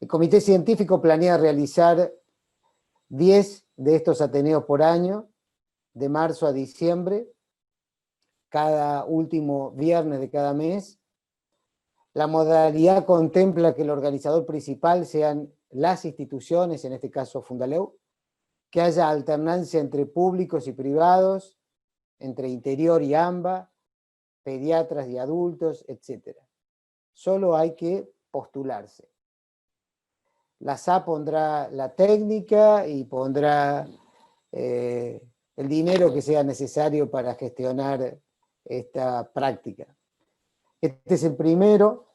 El comité científico planea realizar 10 de estos ateneos por año, de marzo a diciembre, cada último viernes de cada mes. La modalidad contempla que el organizador principal sean las instituciones, en este caso Fundaleu, que haya alternancia entre públicos y privados, entre interior y AMBA, pediatras y adultos, etc. Solo hay que postularse. La SA pondrá la técnica y pondrá el dinero que sea necesario para gestionar esta práctica. Este es el primero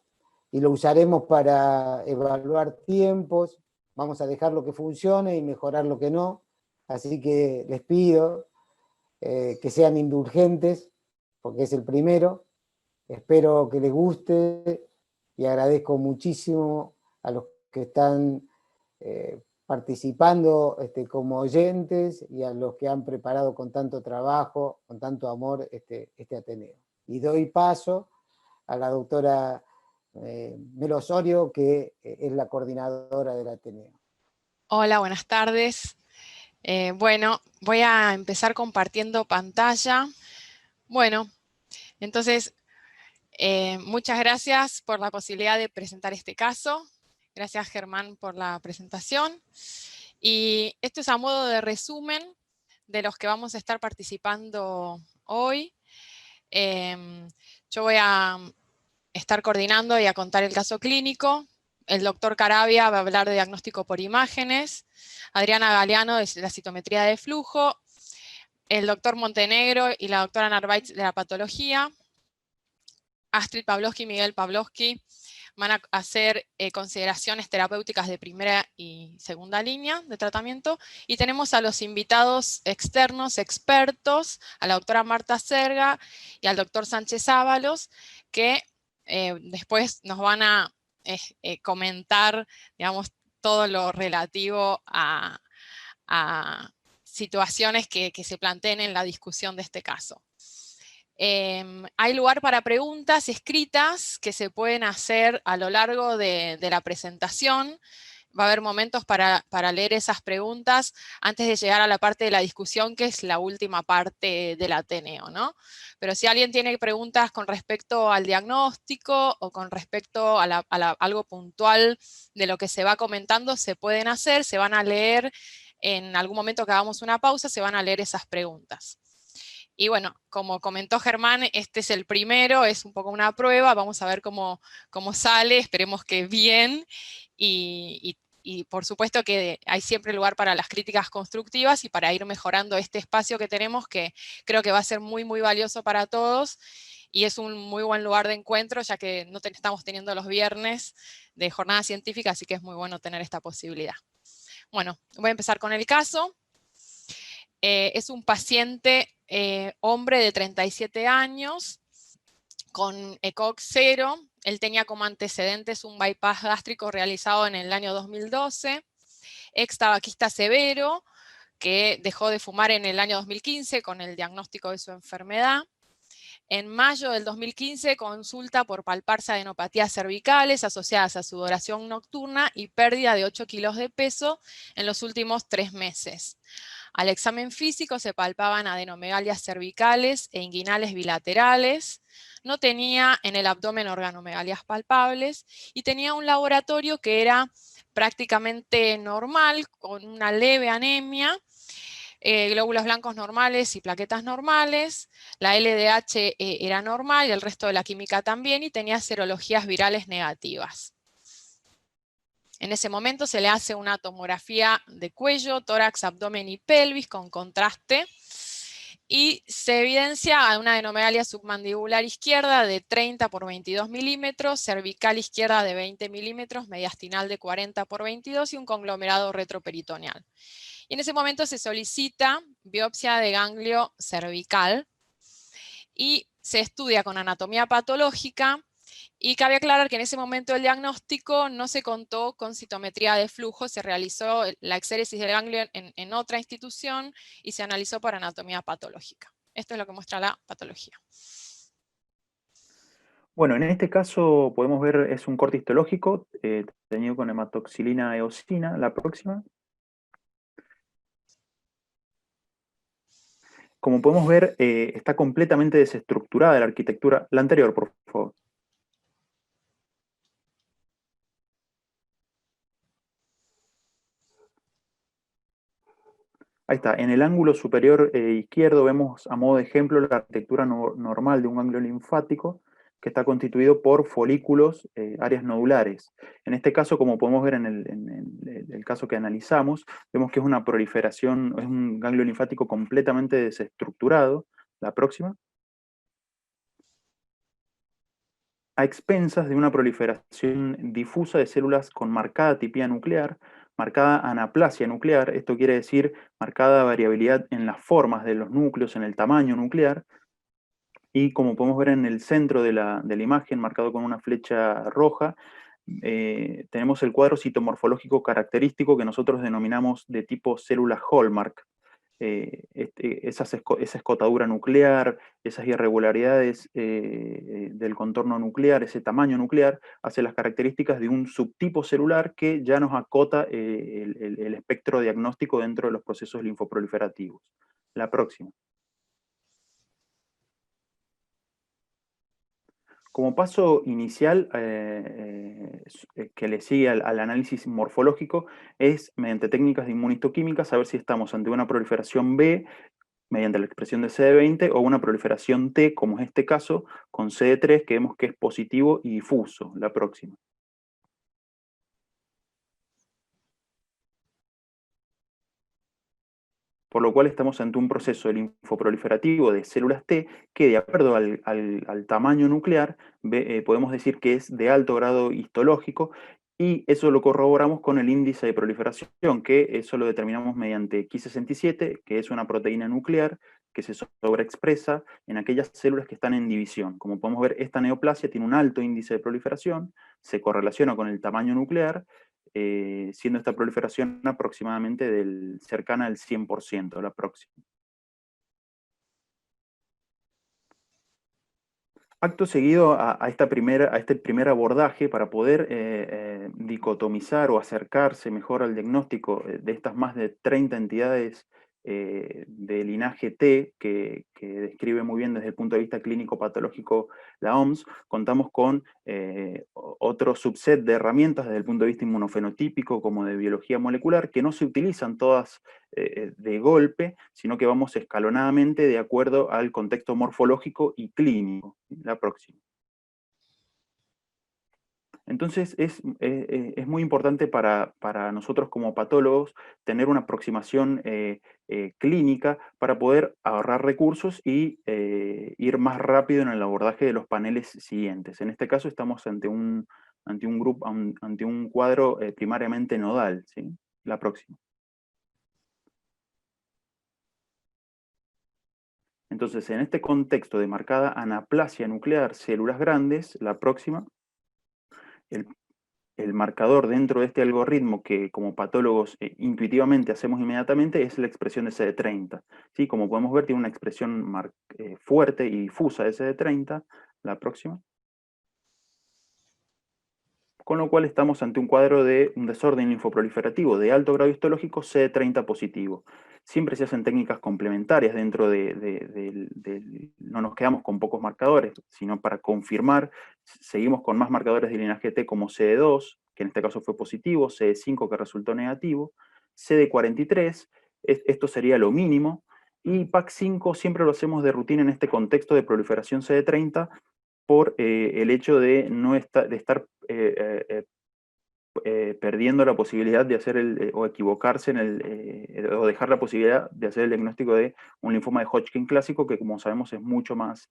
y lo usaremos para evaluar tiempos. Vamos a dejar lo que funcione y mejorar lo que no. Así que les pido que sean indulgentes, porque es el primero. Espero que les guste y agradezco muchísimo a los que están participando como oyentes y a los que han preparado con tanto trabajo, con tanto amor este Ateneo. Y doy paso a la doctora Melo Osorio, que es la coordinadora del Ateneo. Hola, buenas tardes. Bueno, voy a empezar compartiendo pantalla. Bueno, entonces, muchas gracias por la posibilidad de presentar este caso. Gracias, Germán, por la presentación. Y esto es a modo de resumen de los que vamos a estar participando hoy. Yo voy a estar coordinando y a contar el caso clínico. El doctor Caravia va a hablar de diagnóstico por imágenes, Adriana Galeano de la citometría de flujo, el doctor Montenegro y la doctora Narváez de la patología, Astrid Pavlovsky y Miguel Pavlovsky van a hacer consideraciones terapéuticas de primera y segunda línea de tratamiento, y tenemos a los invitados externos, expertos, a la doctora Marta Serga y al doctor Sánchez Ábalos, que después nos van a comentar, digamos, todo lo relativo a situaciones que se planteen en la discusión de este caso. Hay lugar para preguntas escritas que se pueden hacer a lo largo de la presentación. Va a haber momentos para leer esas preguntas antes de llegar a la parte de la discusión, que es la última parte del Ateneo, ¿no? Pero si alguien tiene preguntas con respecto al diagnóstico o con respecto a algo puntual de lo que se va comentando, se pueden hacer, se van a leer en algún momento que hagamos una pausa, se van a leer esas preguntas. Y bueno, como comentó Germán, este es el primero, es un poco una prueba, vamos a ver cómo sale, esperemos que bien, y por supuesto que hay siempre lugar para las críticas constructivas y para ir mejorando este espacio que tenemos, que creo que va a ser muy, muy valioso para todos, y es un muy buen lugar de encuentro, ya que no estamos teniendo los viernes de jornada científica, así que es muy bueno tener esta posibilidad. Bueno, voy a empezar con el caso. Es un paciente hombre de 37 años con ECOG 0. Él tenía como antecedentes un bypass gástrico realizado en el año 2012, ex tabaquista severo, que dejó de fumar en el año 2015 con el diagnóstico de su enfermedad. En mayo del 2015 consulta por palparse adenopatías cervicales asociadas a sudoración nocturna y pérdida de 8 kilos de peso en los últimos 3 meses. Al examen físico se palpaban adenomegalias cervicales e inguinales bilaterales, no tenía en el abdomen organomegalias palpables y tenía un laboratorio que era prácticamente normal, con una leve anemia, glóbulos blancos normales y plaquetas normales, la LDH era normal y el resto de la química también, y tenía serologías virales negativas. En ese momento se le hace una tomografía de cuello, tórax, abdomen y pelvis con contraste, y se evidencia una adenomegalia submandibular izquierda de 30 por 22 milímetros, cervical izquierda de 20 milímetros, mediastinal de 40 por 22 y un conglomerado retroperitoneal. Y en ese momento se solicita biopsia de ganglio cervical y se estudia con anatomía patológica. Y cabe aclarar que en ese momento del diagnóstico no se contó con citometría de flujo, se realizó la exéresis del ganglio en otra institución y se analizó por anatomía patológica. Esto es lo que muestra la patología. Bueno, en este caso podemos ver, es un corte histológico teñido con hematoxilina eosina. La próxima. Como podemos ver, está completamente desestructurada la arquitectura. La anterior, por favor. Ahí está, en el ángulo superior izquierdo vemos a modo de ejemplo la arquitectura normal de un ganglio linfático que está constituido por folículos, áreas nodulares. En este caso, como podemos ver en el caso que analizamos, vemos que es una proliferación, es un ganglio linfático completamente desestructurado. La próxima. A expensas de una proliferación difusa de células con marcada atipia nuclear, marcada anaplasia nuclear, esto quiere decir marcada variabilidad en las formas de los núcleos, en el tamaño nuclear, y como podemos ver en el centro de la imagen, marcado con una flecha roja, tenemos el cuadro citomorfológico característico que nosotros denominamos de tipo célula Hallmark. Esa escotadura nuclear, esas irregularidades del contorno nuclear, ese tamaño nuclear, hace las características de un subtipo celular que ya nos acota el espectro diagnóstico dentro de los procesos linfoproliferativos. La próxima. Como paso inicial que le sigue al análisis morfológico es, mediante técnicas de inmunistoquímica, saber si estamos ante una proliferación B, mediante la expresión de CD20, o una proliferación T, como es este caso, con CD3, que vemos que es positivo y difuso. La próxima. Por lo cual estamos ante un proceso linfoproliferativo de células T que, de acuerdo al tamaño nuclear, podemos decir que es de alto grado histológico, y eso lo corroboramos con el índice de proliferación, que eso lo determinamos mediante Ki67, que es una proteína nuclear que se sobreexpresa en aquellas células que están en división. Como podemos ver, esta neoplasia tiene un alto índice de proliferación, se correlaciona con el tamaño nuclear, siendo esta proliferación aproximadamente cercana al 100%, la próxima. Acto seguido a este primer abordaje, para poder dicotomizar o acercarse mejor al diagnóstico de estas más de 30 entidades de linaje T, que describe muy bien desde el punto de vista clínico-patológico la OMS, contamos con otro subset de herramientas desde el punto de vista inmunofenotípico, como de biología molecular, que no se utilizan todas de golpe, sino que vamos escalonadamente de acuerdo al contexto morfológico y clínico. La próxima. Entonces es muy importante para nosotros como patólogos tener una aproximación clínica para poder ahorrar recursos y ir más rápido en el abordaje de los paneles siguientes. En este caso estamos ante un cuadro primariamente nodal, ¿sí? La próxima. Entonces, en este contexto de marcada anaplasia nuclear, células grandes, la próxima, el marcador dentro de este algoritmo que como patólogos intuitivamente hacemos inmediatamente es la expresión de CD30. ¿Sí? Como podemos ver, tiene una expresión fuerte y difusa de CD30. La próxima. Con lo cual estamos ante un cuadro de un desorden linfoproliferativo de alto grado histológico CD30 positivo. Siempre se hacen técnicas complementarias dentro no nos quedamos con pocos marcadores, sino para confirmar, seguimos con más marcadores de linaje T como CD2, que en este caso fue positivo, CD5 que resultó negativo, CD43, esto sería lo mínimo, y PAC5 siempre lo hacemos de rutina en este contexto de proliferación CD30, por el hecho de estar perdiendo la posibilidad de hacer o equivocarse o dejar la posibilidad de hacer el diagnóstico de un linfoma de Hodgkin clásico, que como sabemos es mucho más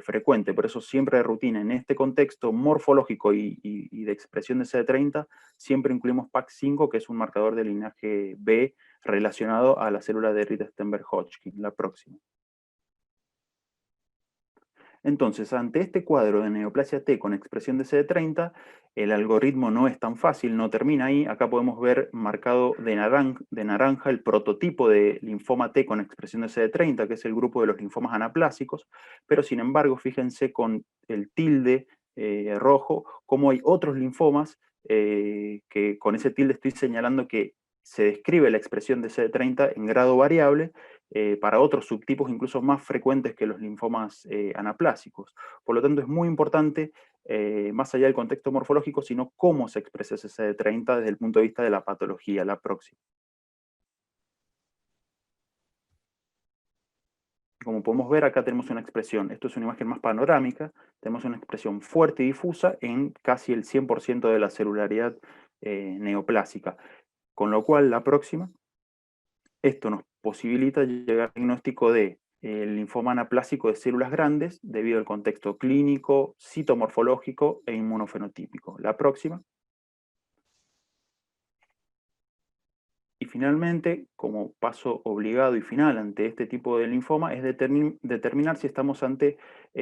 frecuente. Por eso siempre de rutina, en este contexto morfológico y de expresión de CD30, siempre incluimos PAC5, que es un marcador de linaje B relacionado a la célula de Rita-Stenberg-Hodgkin. La próxima. Entonces, ante este cuadro de neoplasia T con expresión de CD30, el algoritmo no es tan fácil, no termina ahí. Acá podemos ver marcado de naranja el prototipo de linfoma T con expresión de CD30, que es el grupo de los linfomas anaplásicos, pero sin embargo, fíjense con el tilde rojo, cómo hay otros linfomas que con ese tilde estoy señalando que se describe la expresión de CD30 en grado variable para otros subtipos incluso más frecuentes que los linfomas anaplásicos. Por lo tanto, es muy importante, más allá del contexto morfológico, sino cómo se expresa ese CD30 desde el punto de vista de la patología. La próxima. Como podemos ver, acá tenemos una expresión, esto es una imagen más panorámica, tenemos una expresión fuerte y difusa en casi el 100% de la celularidad neoplásica. Con lo cual, la próxima, esto nos posibilita llegar al diagnóstico de linfoma anaplásico de células grandes debido al contexto clínico, citomorfológico e inmunofenotípico. La próxima. Y finalmente, como paso obligado y final ante este tipo de linfoma, es determinar si estamos ante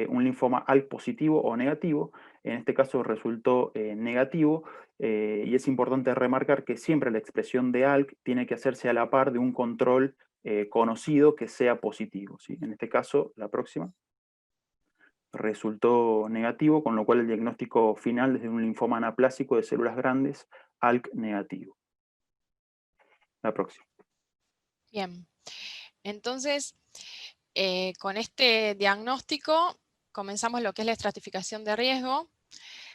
un linfoma ALK positivo o negativo. En este caso resultó negativo, y es importante remarcar que siempre la expresión de ALK tiene que hacerse a la par de un control conocido que sea positivo, ¿sí? En este caso, la próxima, resultó negativo, con lo cual el diagnóstico final es de un linfoma anaplásico de células grandes ALK negativo. La próxima. Bien, entonces con este diagnóstico comenzamos lo que es la estratificación de riesgo.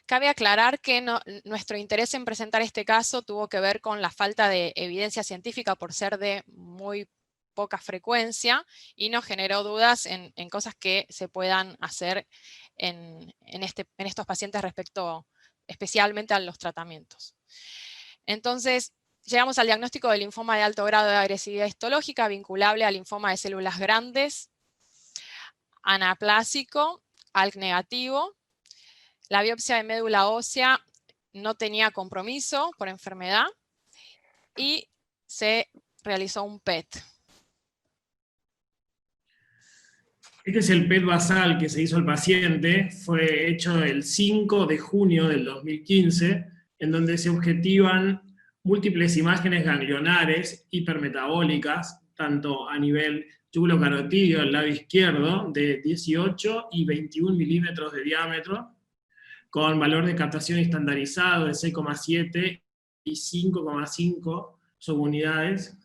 Cabe aclarar que nuestro interés en presentar este caso tuvo que ver con la falta de evidencia científica por ser de muy poca frecuencia y nos generó dudas en cosas que se puedan hacer en estos pacientes respecto especialmente a los tratamientos. Entonces, llegamos al diagnóstico del linfoma de alto grado de agresividad histológica vinculable al linfoma de células grandes, anaplásico, ALK negativo. La biopsia de médula ósea no tenía compromiso por enfermedad y se realizó un PET. Este es el PET basal que se hizo al paciente, fue hecho el 5 de junio del 2015, en donde se objetivan múltiples imágenes ganglionares hipermetabólicas, tanto a nivel yugulocarotídeo, el lado izquierdo, de 18 y 21 milímetros de diámetro, con valor de captación estandarizado de 6,7 y 5,5 subunidades,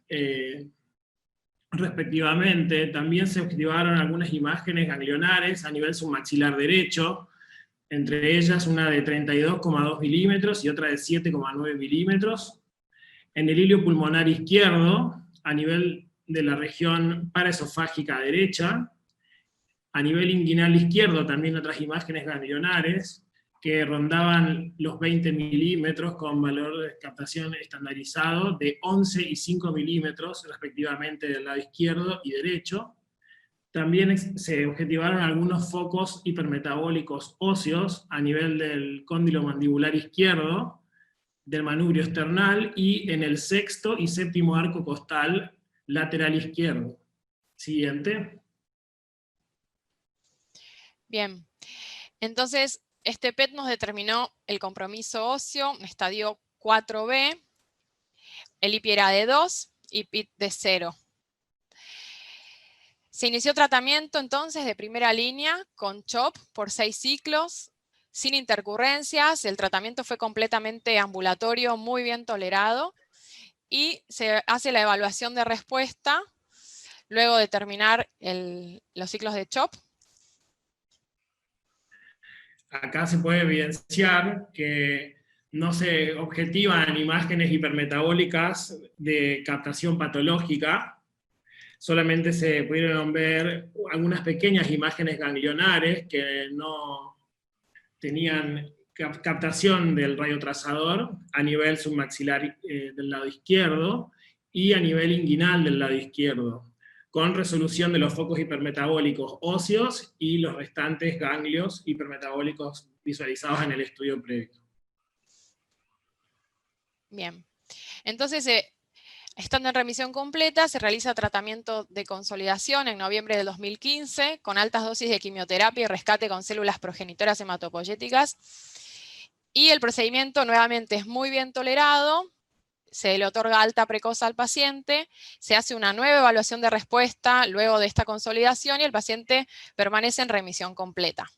respectivamente. También se objetivaron algunas imágenes ganglionares a nivel submaxilar derecho, entre ellas una de 32,2 milímetros y otra de 7,9 milímetros. En el hilio pulmonar izquierdo, a nivel de la región paraesofágica derecha. A nivel inguinal izquierdo también otras imágenes ganglionares que rondaban los 20 milímetros con valor de captación estandarizado de 11 y 5 milímetros respectivamente del lado izquierdo y derecho. También se objetivaron algunos focos hipermetabólicos óseos a nivel del cóndilo mandibular izquierdo, del manubrio esternal y en el sexto y séptimo arco costal lateral izquierdo. Siguiente. Bien, entonces este PET nos determinó el compromiso óseo, estadio 4B, el IPI era de 2 y PIT de 0. Se inició tratamiento entonces de primera línea con CHOP por 6 ciclos, sin intercurrencias. El tratamiento fue completamente ambulatorio, muy bien tolerado, y se hace la evaluación de respuesta luego de terminar los ciclos de CHOP. Acá se puede evidenciar que no se objetivan imágenes hipermetabólicas de captación patológica, solamente se pudieron ver algunas pequeñas imágenes ganglionares que no tenían captación del radiotrazador a nivel submaxilar del lado izquierdo y a nivel inguinal del lado izquierdo, con resolución de los focos hipermetabólicos óseos y los restantes ganglios hipermetabólicos visualizados en el estudio previo. Bien, entonces estando en remisión completa, se realiza tratamiento de consolidación en noviembre del 2015, con altas dosis de quimioterapia y rescate con células progenitoras hematopoyéticas, y el procedimiento nuevamente es muy bien tolerado. Se le otorga alta precoz al paciente, se hace una nueva evaluación de respuesta luego de esta consolidación y el paciente permanece en remisión completa.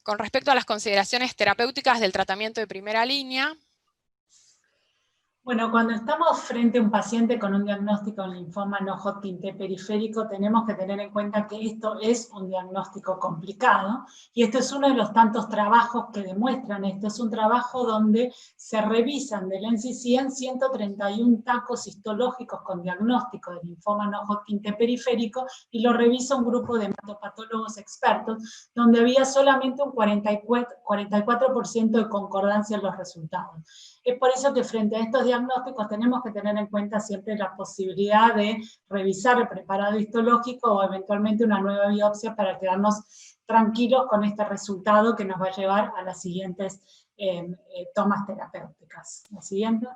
Con respecto a las consideraciones terapéuticas del tratamiento de primera línea. Bueno, cuando estamos frente a un paciente con un diagnóstico de linfoma no Hodgkin T periférico, tenemos que tener en cuenta que esto es un diagnóstico complicado, y esto es uno de los tantos trabajos que demuestran esto. Es un trabajo donde se revisan del NCCN 131 tacos histológicos con diagnóstico de linfoma no Hodgkin T periférico, y lo revisa un grupo de hematopatólogos expertos, donde había solamente un 44% de concordancia en los resultados. Es por eso que frente a estos diagnósticos tenemos que tener en cuenta siempre la posibilidad de revisar el preparado histológico o eventualmente una nueva biopsia para quedarnos tranquilos con este resultado que nos va a llevar a las siguientes tomas terapéuticas. ¿La siguiente?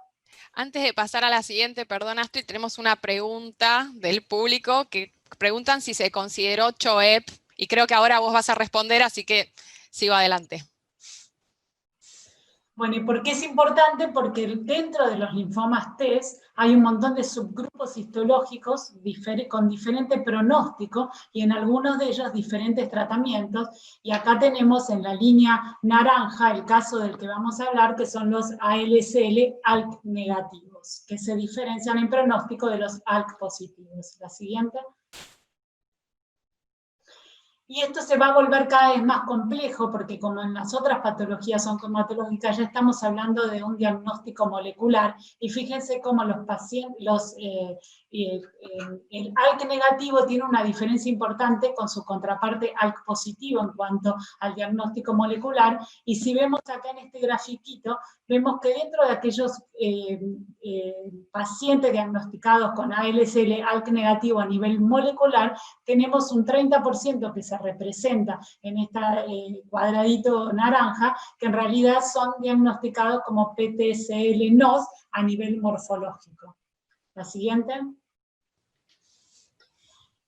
Antes de pasar a la siguiente, perdón Astrid, tenemos una pregunta del público que preguntan si se consideró CHOEP, y creo que ahora vos vas a responder, así que sigo adelante. Bueno, ¿y por qué es importante? Porque dentro de los linfomas T hay un montón de subgrupos histológicos con diferente pronóstico, y en algunos de ellos diferentes tratamientos, y acá tenemos en la línea naranja el caso del que vamos a hablar, que son los ALCL ALK negativos, que se diferencian en pronóstico de los ALK positivos. La siguiente. Y esto se va a volver cada vez más complejo, porque como en las otras patologías oncohematológicas ya estamos hablando de un diagnóstico molecular, y fíjense cómo los pacientes, el ALK negativo tiene una diferencia importante con su contraparte ALK positivo en cuanto al diagnóstico molecular, y si vemos acá en este grafiquito, vemos que dentro de aquellos pacientes diagnosticados con ALCL ALK negativo a nivel molecular, tenemos un 30% que se representa en este cuadradito naranja, que en realidad son diagnosticados como PTCL-NOS a nivel morfológico. La siguiente.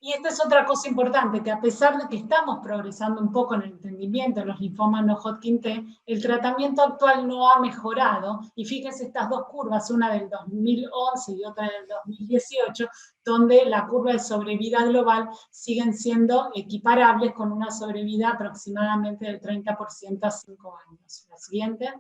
Y esta es otra cosa importante, que a pesar de que estamos progresando un poco en el entendimiento de los linfomas no Hodgkin T, el tratamiento actual no ha mejorado, y fíjense estas dos curvas, una del 2011 y otra del 2018, donde la curva de sobrevida global siguen siendo equiparables, con una sobrevida aproximadamente del 30% a 5 años. La siguiente.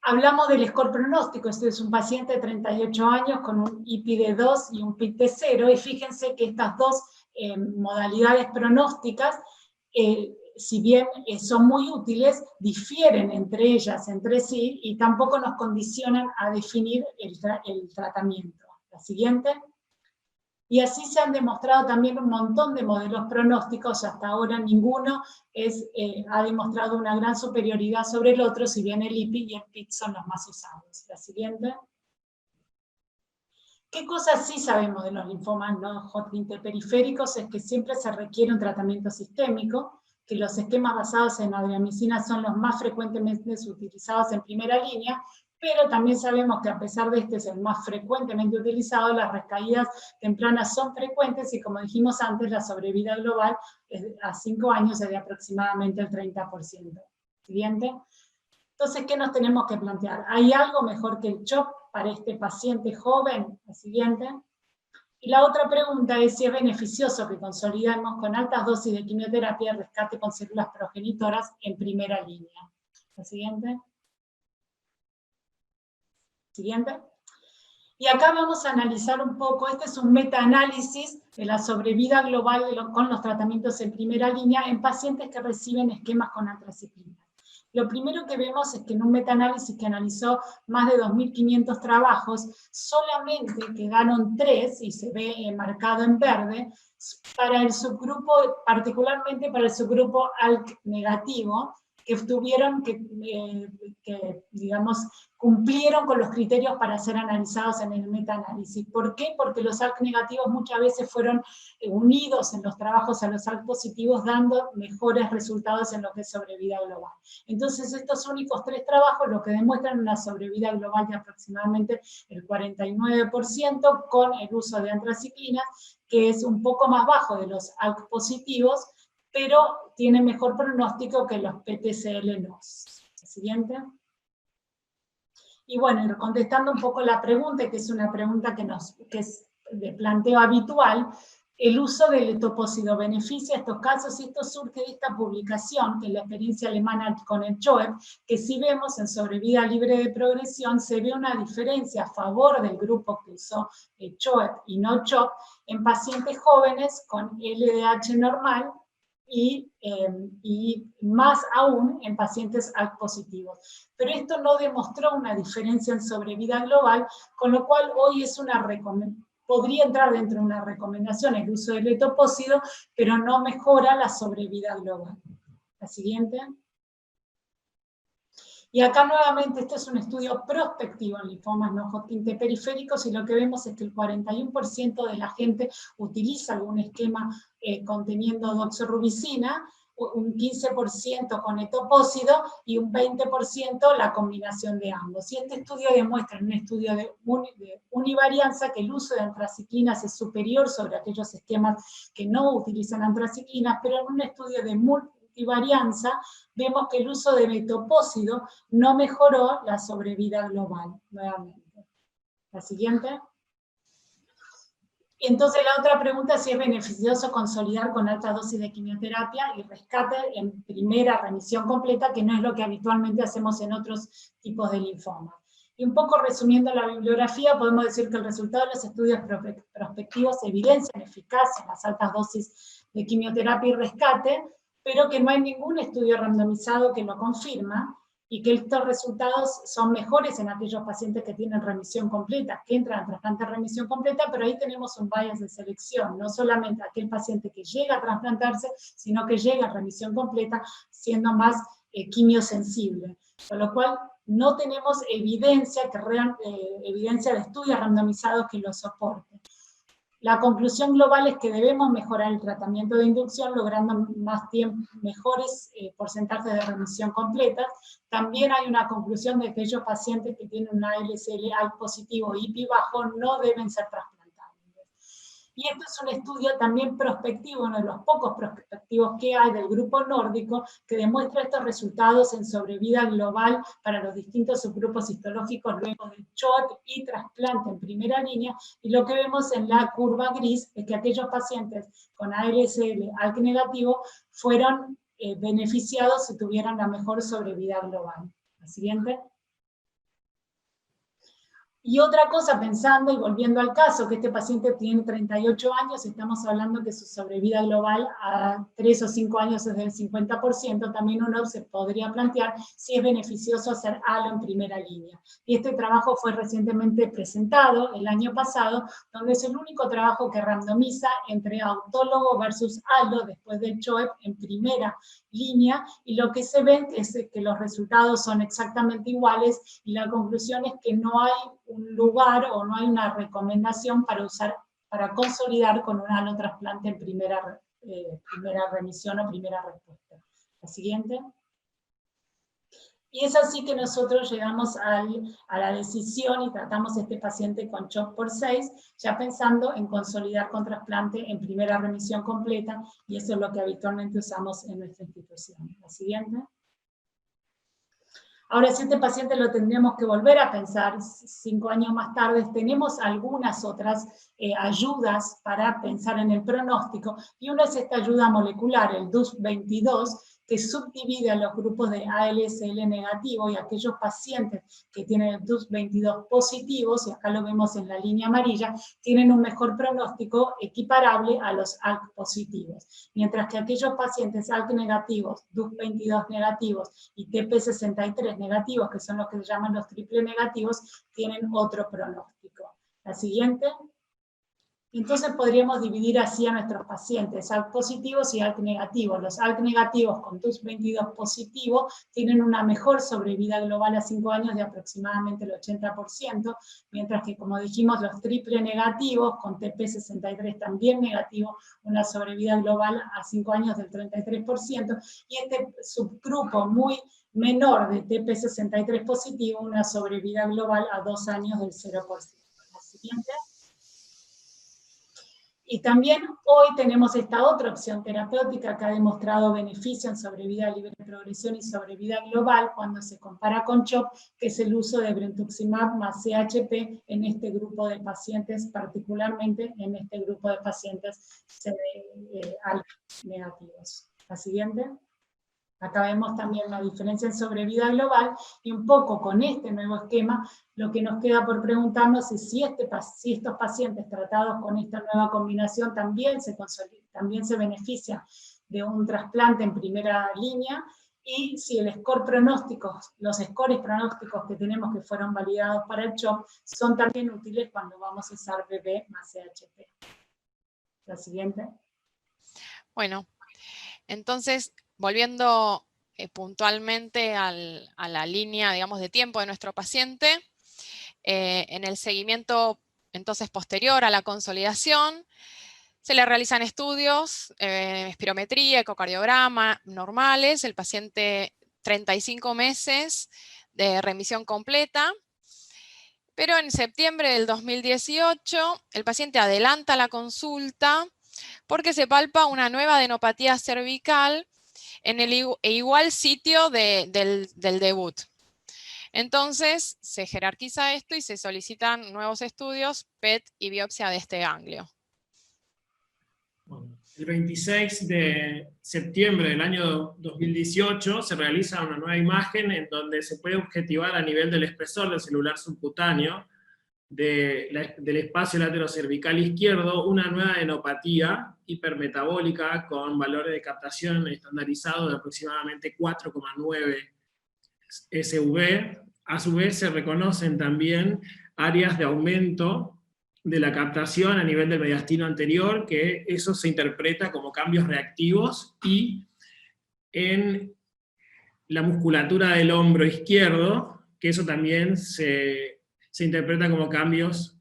Hablamos del score pronóstico. Este es un paciente de 38 años con un IPI de 2 y un PIT de 0, y fíjense que estas dos modalidades pronósticas, si bien son muy útiles, difieren entre ellas, entre sí, y tampoco nos condicionan a definir el tratamiento. La siguiente. Y así se han demostrado también un montón de modelos pronósticos. Hasta ahora ninguno ha demostrado una gran superioridad sobre el otro, si bien el IPI y el PIT son los más usados. La siguiente. ¿Qué cosas sí sabemos de los linfomas no Hodgkin T periféricos? Es que siempre se requiere un tratamiento sistémico, que los esquemas basados en adriamicina son los más frecuentemente utilizados en primera línea, pero también sabemos que a pesar de este ser el más frecuentemente utilizado, las recaídas tempranas son frecuentes, y como dijimos antes, la sobrevida global a 5 años es de aproximadamente el 30%. Siguiente. Entonces, ¿qué nos tenemos que plantear? ¿Hay algo mejor que el CHOP para este paciente joven? La siguiente. Y la otra pregunta es si es beneficioso que consolidemos con altas dosis de quimioterapia el rescate con células progenitoras en primera línea. La siguiente. Siguiente. Y acá vamos a analizar un poco, este es un metaanálisis de la sobrevida global con los tratamientos en primera línea en pacientes que reciben esquemas con antraciclina. Lo primero que vemos es que en un metaanálisis que analizó más de 2.500 trabajos, solamente quedaron 3, y se ve marcado en verde, para el subgrupo, particularmente para el subgrupo ALK negativo, que tuvieron digamos, cumplieron con los criterios para ser analizados en el metaanálisis. ¿Por qué? Porque los ALK negativos muchas veces fueron unidos en los trabajos a los ALK positivos, dando mejores resultados en lo que es sobrevida global. Entonces, estos únicos 3 trabajos lo que demuestran una sobrevida global de aproximadamente el 49% con el uso de antraciclinas, que es un poco más bajo de los ALK positivos, pero tiene mejor pronóstico que los PTCL-NOS. Siguiente. Y bueno, contestando un poco la pregunta, que es una pregunta que es de planteo habitual, El uso del etopósido beneficia a estos casos, y esto surge de esta publicación, que es la experiencia alemana con el CHOEP, que si vemos en sobrevida libre de progresión, se ve una diferencia a favor del grupo que usó el CHOEP y no CHOP, en pacientes jóvenes con LDH normal, y más aún en pacientes ALK positivos. Pero esto no demostró una diferencia en sobrevida global, con lo cual hoy es una recomendación. Podría entrar dentro de una recomendación el uso del etopósido, pero no mejora la sobrevida global. La siguiente. Y acá nuevamente, este es un estudio prospectivo en linfomas no Hodgkin T periféricos, y lo que vemos es que el 41% de la gente utiliza algún esquema conteniendo doxorubicina, un 15% con etopósido y un 20% la combinación de ambos. Y este estudio demuestra, en un estudio de univarianza, que el uso de antraciclinas es superior sobre aquellos esquemas que no utilizan antraciclinas, pero en un estudio de multivarianza vemos que el uso de etopósido no mejoró la sobrevida global, nuevamente. La siguiente. Entonces la otra pregunta es si es beneficioso consolidar con alta dosis de quimioterapia y rescate en primera remisión completa, que no es lo que habitualmente hacemos en otros tipos de linfoma. Y un poco resumiendo la bibliografía, podemos decir que el resultado de los estudios prospectivos evidencian eficacia en las altas dosis de quimioterapia y rescate, pero que no hay ningún estudio randomizado que lo confirma, y que estos resultados son mejores en aquellos pacientes que tienen remisión completa, que entran a trasplante de remisión completa, pero ahí tenemos un bias de selección, no solamente aquel paciente que llega a trasplantarse, sino que llega a remisión completa siendo más quimiosensible, con lo cual no tenemos evidencia de estudios randomizados que lo soporten. La conclusión global es que debemos mejorar el tratamiento de inducción, logrando mejores porcentajes de remisión completa. También hay una conclusión de que aquellos pacientes que tienen una LCL ALK positivo y IPI bajo no deben ser trasplantados. Y esto es un estudio también prospectivo, uno de los pocos prospectivos que hay del grupo nórdico, que demuestra estos resultados en sobrevida global para los distintos subgrupos histológicos luego del CHOEP y trasplante en primera línea, y lo que vemos en la curva gris es que aquellos pacientes con ALCL ALK negativo fueron beneficiados si tuvieran la mejor sobrevida global. La siguiente. Y otra cosa, pensando y volviendo al caso, que este paciente tiene 38 años, estamos hablando que su sobrevida global a 3 o 5 años es del 50%, también uno se podría plantear si es beneficioso hacer ALO en primera línea. Y este trabajo fue recientemente presentado el año pasado, donde es el único trabajo que randomiza entre autólogo versus ALO después del CHOEP en primera línea, y lo que se ve es que los resultados son exactamente iguales, y la conclusión es que no hay un lugar o no hay una recomendación para consolidar con un alotrasplante en primera remisión o primera respuesta. La siguiente. Y es así que nosotros llegamos a la decisión y tratamos a este paciente con CHOP por 6, ya pensando en consolidar con trasplante en primera remisión completa, y eso es lo que habitualmente usamos en nuestra institución. La siguiente. Ahora, si este paciente lo tendríamos que volver a pensar 5 años más tarde, tenemos algunas otras ayudas para pensar en el pronóstico, y una es esta ayuda molecular, el DUS22, que subdivide a los grupos de ALCL negativo y aquellos pacientes que tienen el DUS22 positivos, y acá lo vemos en la línea amarilla, tienen un mejor pronóstico equiparable a los ALK positivos. Mientras que aquellos pacientes ALK negativos, DUS22 negativos y TP63 negativos, que son los que se llaman los triple negativos, tienen otro pronóstico. La siguiente. Entonces podríamos dividir así a nuestros pacientes, ALK positivos y ALK negativos. Los ALK negativos con DUS22 positivo tienen una mejor sobrevida global a 5 años de aproximadamente el 80%, mientras que, como dijimos, los triple negativos con TP63 también negativo, una sobrevida global a 5 años del 33%, y este subgrupo muy menor de TP63 positivo, una sobrevida global a 2 años del 0%. La siguiente. Y también hoy tenemos esta otra opción terapéutica que ha demostrado beneficio en sobrevida libre de progresión y sobrevida global cuando se compara con CHOP, que es el uso de brentuximab más CHP en este grupo de pacientes, particularmente en este grupo de pacientes ALK negativos. La siguiente. Acá vemos también la diferencia en sobrevida global, y un poco con este nuevo esquema, lo que nos queda por preguntarnos es si estos pacientes tratados con esta nueva combinación también se benefician de un trasplante en primera línea, y si los scores pronósticos que tenemos que fueron validados para el CHOP son también útiles cuando vamos a usar BB más CHP. La siguiente. Bueno, entonces, volviendo puntualmente a la línea, digamos, de tiempo de nuestro paciente, en el seguimiento entonces posterior a la consolidación, se le realizan estudios, espirometría, ecocardiograma normales, el paciente 35 meses de remisión completa, pero en septiembre del 2018 el paciente adelanta la consulta porque se palpa una nueva adenopatía cervical en el igual sitio del debut. Entonces se jerarquiza esto y se solicitan nuevos estudios, PET y biopsia de este ganglio. Bueno, el 26 de septiembre del año 2018 se realiza una nueva imagen en donde se puede objetivar a nivel del espesor del celular subcutáneo del espacio laterocervical izquierdo una nueva adenopatía hipermetabólica con valores de captación estandarizados de aproximadamente 4,9 SV. A su vez se reconocen también áreas de aumento de la captación a nivel del mediastino anterior, que eso se interpreta como cambios reactivos, y en la musculatura del hombro izquierdo, que eso también se interpreta como cambios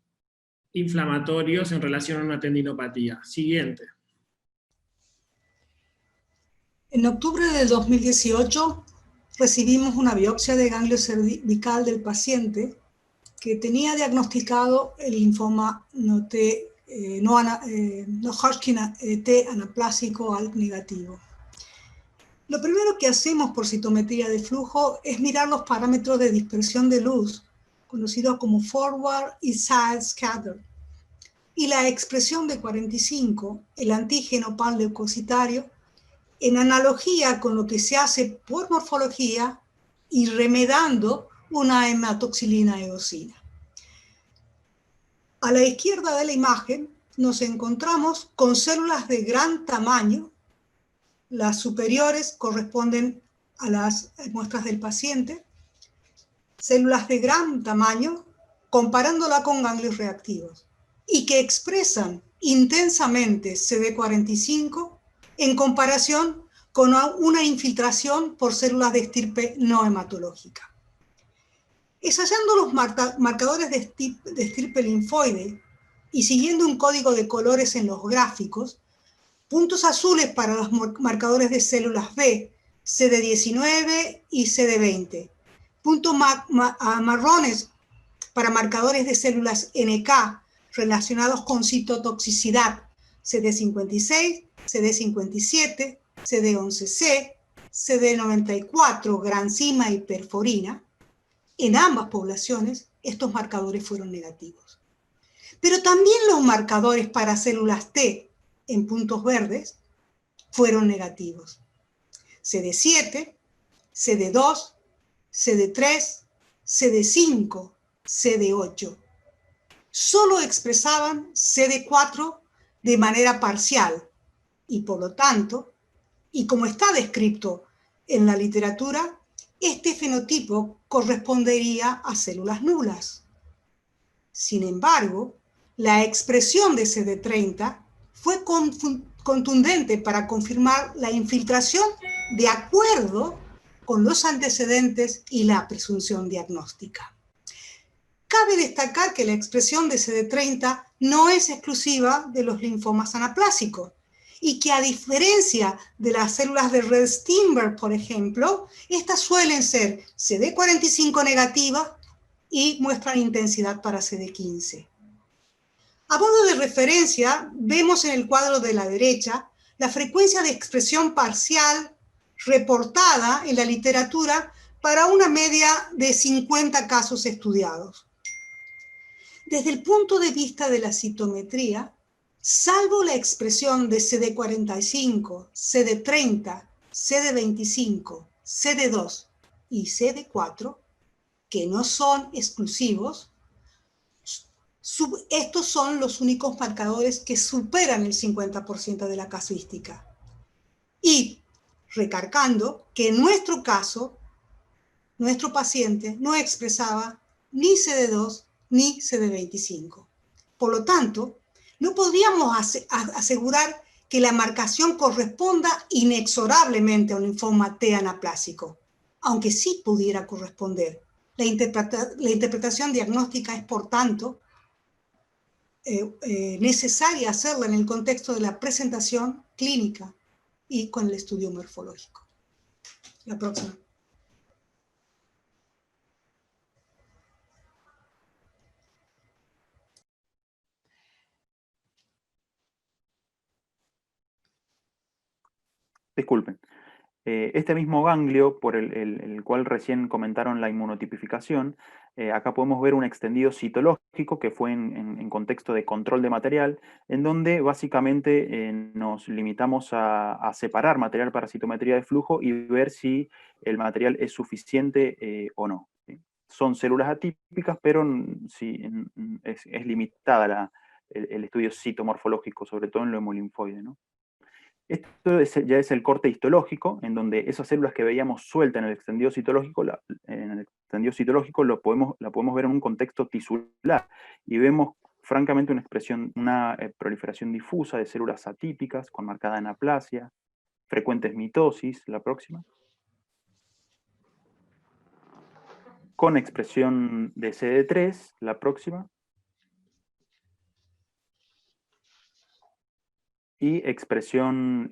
inflamatorios en relación a una tendinopatía. Siguiente. En octubre del 2018 recibimos una biopsia de ganglio cervical del paciente que tenía diagnosticado el linfoma no Hodgkin T anaplásico ALK negativo. Lo primero que hacemos por citometría de flujo es mirar los parámetros de dispersión de luz, conocidos como forward y side scatter, y la expresión de 45, el antígeno panleucocitario, en analogía con lo que se hace por morfología y remedando una hematoxilina eosina. A la izquierda de la imagen nos encontramos con células de gran tamaño. Las superiores corresponden a las muestras del paciente, células de gran tamaño, comparándola con ganglios reactivos, y que expresan intensamente CD45 en comparación con una infiltración por células de estirpe no hematológica. Ensayando los marcadores de estirpe linfoide y siguiendo un código de colores en los gráficos, puntos azules para los marcadores de células B, CD19 y CD20, puntos marrones para marcadores de células NK relacionados con citotoxicidad, CD56, CD57, CD11C, CD94, granzima y perforina. En ambas poblaciones, estos marcadores fueron negativos. Pero también los marcadores para células T en puntos verdes fueron negativos. CD7, CD2, CD3, CD5, CD8. Solo expresaban CD4 de manera parcial y por lo tanto, y como está descrito en la literatura, este fenotipo correspondería a células nulas. Sin embargo, la expresión de CD30 fue contundente para confirmar la infiltración de acuerdo con los antecedentes y la presunción diagnóstica. Cabe destacar que la expresión de CD30 no es exclusiva de los linfomas anaplásicos, y que a diferencia de las células de Red-Steinberg, por ejemplo, estas suelen ser CD45 negativas y muestran intensidad para CD15. A modo de referencia, vemos en el cuadro de la derecha la frecuencia de expresión parcial reportada en la literatura para una media de 50 casos estudiados. Desde el punto de vista de la citometría, salvo la expresión de CD45, CD30, CD25, CD2 y CD4, que no son exclusivos, estos son los únicos marcadores que superan el 50% de la casuística. Y recargando que en nuestro caso, nuestro paciente no expresaba ni CD2 ni CD25. Por lo tanto, no podríamos asegurar que la marcación corresponda inexorablemente a un linfoma T anaplásico, aunque sí pudiera corresponder. La interpretación diagnóstica es, por tanto, necesaria hacerla en el contexto de la presentación clínica y con el estudio morfológico. La próxima. Disculpen. Este mismo ganglio, por el cual recién comentaron la inmunotipificación, acá podemos ver un extendido citológico que fue en contexto de control de material, en donde básicamente nos limitamos a separar material para citometría de flujo y ver si el material es suficiente o no. ¿Sí? Son células atípicas, pero sí, es limitada el estudio citomorfológico, sobre todo en lo hemolinfoide, ¿no? Esto ya es el corte histológico, en donde esas células que veíamos sueltas en el extendido citológico, la podemos ver en un contexto tisular, y vemos francamente una proliferación difusa de células atípicas, con marcada anaplasia, frecuentes mitosis, la próxima, con expresión de CD3, la próxima, y expresión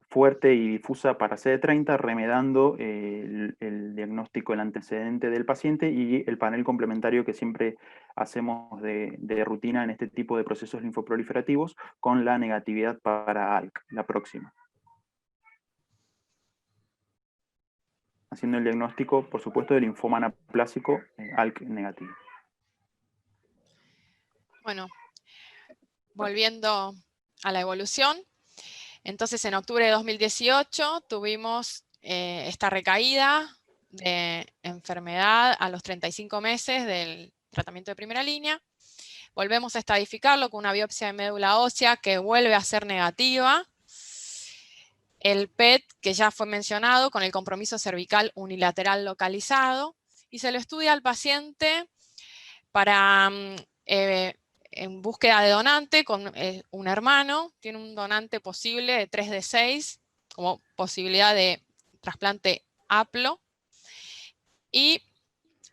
fuerte y difusa para CD30, remedando el diagnóstico, el antecedente del paciente y el panel complementario que siempre hacemos de rutina en este tipo de procesos linfoproliferativos, con la negatividad para ALK, la próxima. Haciendo el diagnóstico, por supuesto, del linfoma anaplásico ALK negativo. Bueno, volviendo a la evolución, entonces en octubre de 2018 tuvimos esta recaída de enfermedad a los 35 meses del tratamiento de primera línea. Volvemos a estadificarlo con una biopsia de médula ósea que vuelve a ser negativa. El PET, que ya fue mencionado, con el compromiso cervical unilateral localizado, y se lo estudia al paciente para en búsqueda de donante con un hermano, tiene un donante posible de 3 de 6, como posibilidad de trasplante haplo. Y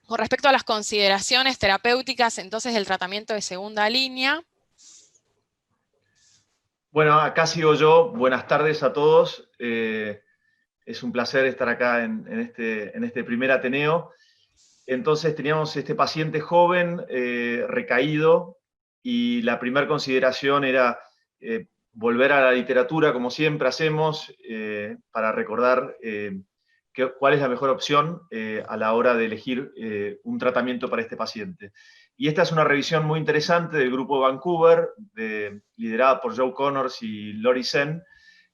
con respecto a las consideraciones terapéuticas, entonces el tratamiento de segunda línea. Bueno, acá sigo yo. Buenas tardes a todos. Es un placer estar acá en este primer Ateneo. Entonces teníamos este paciente joven, recaído, y la primera consideración era volver a la literatura, como siempre hacemos, para recordar cuál es la mejor opción a la hora de elegir un tratamiento para este paciente. Y esta es una revisión muy interesante del grupo Vancouver, liderada por Joe Connors y Lori Sen,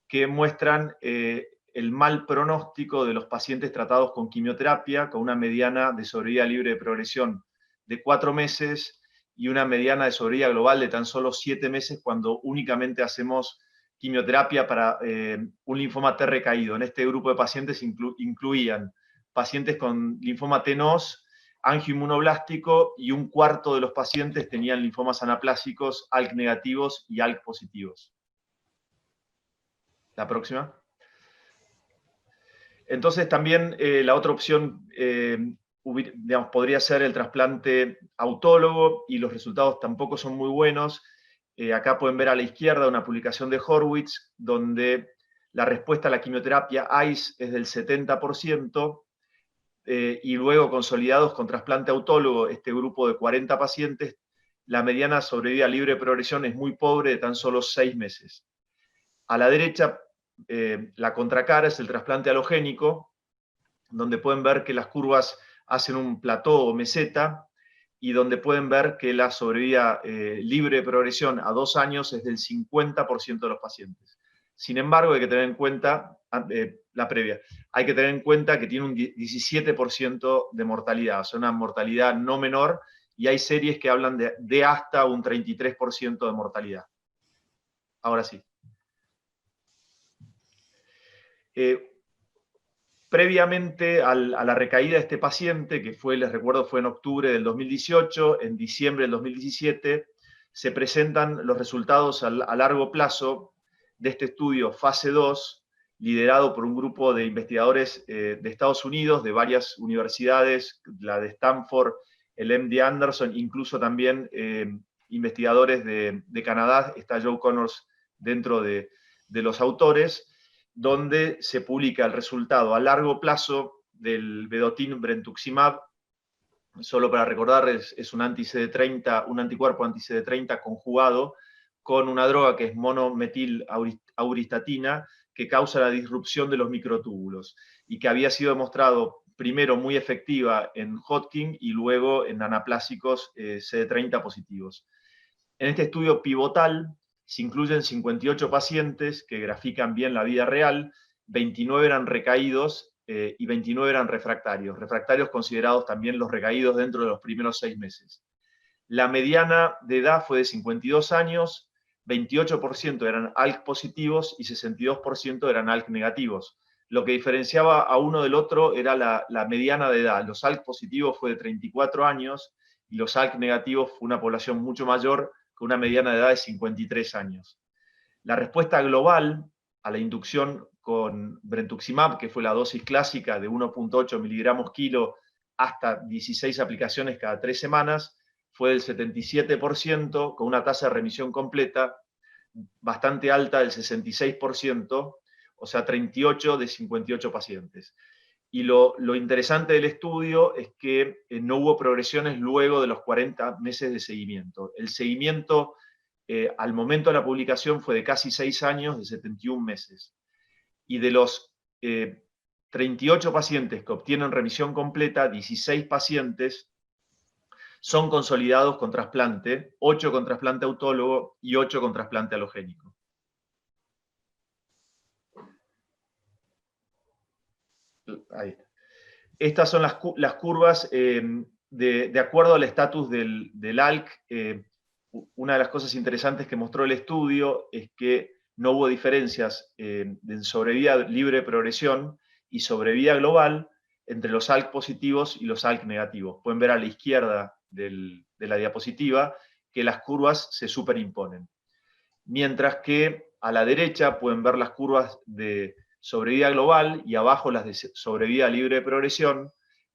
que muestran el mal pronóstico de los pacientes tratados con quimioterapia, con una mediana de sobrevida libre de progresión de 4 meses y una mediana de sobrevida global de tan solo 7 meses cuando únicamente hacemos quimioterapia para un linfoma T recaído. En este grupo de pacientes incluían pacientes con linfoma T-NOS, angioinmunoblástico, y un cuarto de los pacientes tenían linfomas anaplásicos, ALK negativos y ALK positivos. La próxima. Entonces también la otra opción digamos, podría ser el trasplante autólogo, y los resultados tampoco son muy buenos. Acá pueden ver a la izquierda una publicación de Horwitz, donde la respuesta a la quimioterapia ICE es del 70%, y luego consolidados con trasplante autólogo, este grupo de 40 pacientes la mediana sobrevida libre de progresión es muy pobre, de tan solo 6 meses. A la derecha, la contracara es el trasplante halogénico, donde pueden ver que las curvas hacen un plató o meseta, y donde pueden ver que la sobrevida libre de progresión a 2 años es del 50% de los pacientes. Sin embargo, hay que tener en cuenta, la previa, hay que tener en cuenta que tiene un 17% de mortalidad, o sea, una mortalidad no menor, y hay series que hablan de hasta un 33% de mortalidad. Ahora sí. Previamente a la recaída de este paciente, que fue, les recuerdo, fue en octubre del 2018, en diciembre del 2017, se presentan los resultados a largo plazo de este estudio fase 2, liderado por un grupo de investigadores de Estados Unidos, de varias universidades, la de Stanford, el MD Anderson, incluso también investigadores de Canadá, está Joe Connors dentro de los autores, donde se publica el resultado a largo plazo del vedotin brentuximab. Solo para recordar, es un anti-CD30, un anticuerpo anti-CD30 conjugado con una droga que es monometil-auristatina, que causa la disrupción de los microtúbulos y que había sido demostrado primero muy efectiva en Hodgkin y luego en anaplásicos CD30 positivos. En este estudio pivotal se incluyen 58 pacientes que grafican bien la vida real, 29 eran recaídos y 29 eran refractarios considerados también los recaídos dentro de los primeros 6 meses. La mediana de edad fue de 52 años, 28% eran ALK positivos y 62% eran ALK negativos. Lo que diferenciaba a uno del otro era la mediana de edad. Los ALK positivos fue de 34 años y los ALK negativos fue una población mucho mayor, con una mediana de edad de 53 años. La respuesta global a la inducción con brentuximab, que fue la dosis clásica de 1.8 miligramos kilo hasta 16 aplicaciones cada 3 semanas, fue del 77%, con una tasa de remisión completa bastante alta del 66%, o sea, 38 de 58 pacientes. Y lo interesante del estudio es que no hubo progresiones luego de los 40 meses de seguimiento. El seguimiento al momento de la publicación fue de casi 6 años, de 71 meses. Y de los 38 pacientes que obtienen remisión completa, 16 pacientes son consolidados con trasplante, 8 con trasplante autólogo y 8 con trasplante halogénico. Ahí. Estas son las curvas de acuerdo al estatus del ALK. Una de las cosas interesantes que mostró el estudio es que no hubo diferencias en sobrevida libre de progresión y sobrevida global entre los ALK positivos y los ALK negativos. Pueden ver a la izquierda de la diapositiva que las curvas se superimponen. Mientras que a la derecha pueden ver las curvas de sobrevida global y abajo las de sobrevida libre de progresión,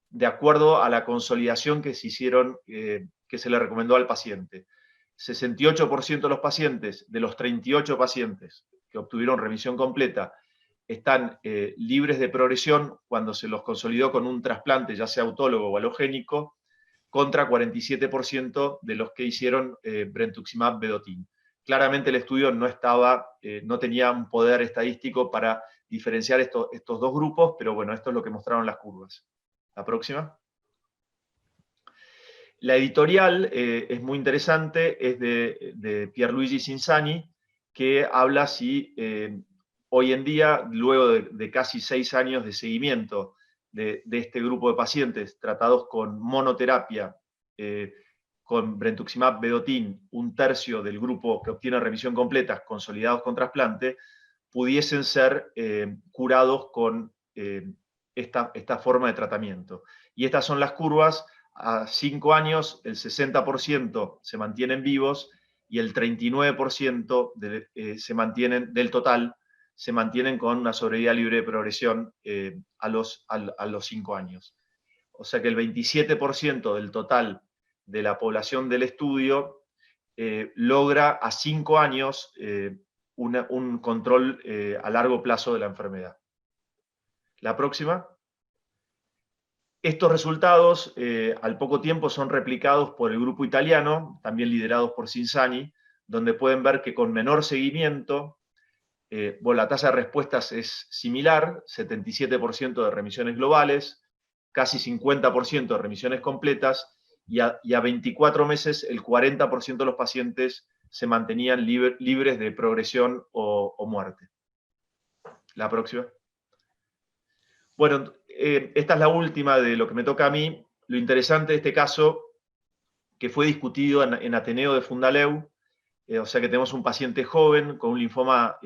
de acuerdo a la consolidación que se hicieron, que se le recomendó al paciente. 68% de los pacientes, de los 38 pacientes que obtuvieron remisión completa, están libres de progresión cuando se los consolidó con un trasplante, ya sea autólogo o halogénico, contra 47% de los que hicieron brentuximab vedotin. Claramente el estudio no tenía un poder estadístico para diferenciar estos dos grupos, pero bueno, esto es lo que mostraron las curvas. La próxima. La editorial es muy interesante, es de Pierluigi Cinzani, que habla si hoy en día, luego de casi 6 años de seguimiento de este grupo de pacientes tratados con monoterapia, con brentuximab vedotin, un tercio del grupo que obtiene remisión completa, consolidados con trasplante, pudiesen ser curados con esta forma de tratamiento. Y estas son las curvas. A 5 años, el 60% se mantienen vivos y el 39% del total se mantienen con una sobrevida libre de progresión a los 5 años. O sea que el 27% del total de la población del estudio logra a 5 años un control a largo plazo de la enfermedad. La próxima. Estos resultados al poco tiempo son replicados por el grupo italiano, también liderados por Cinzani, donde pueden ver que con menor seguimiento, la tasa de respuestas es similar, 77% de remisiones globales, casi 50% de remisiones completas, y a 24 meses el 40% de los pacientes se mantenían libres de progresión o muerte. La próxima. Bueno, esta es la última de lo que me toca a mí. Lo interesante de este caso, que fue discutido en Ateneo de Fundaleu, o sea que tenemos un paciente joven con un linfoma,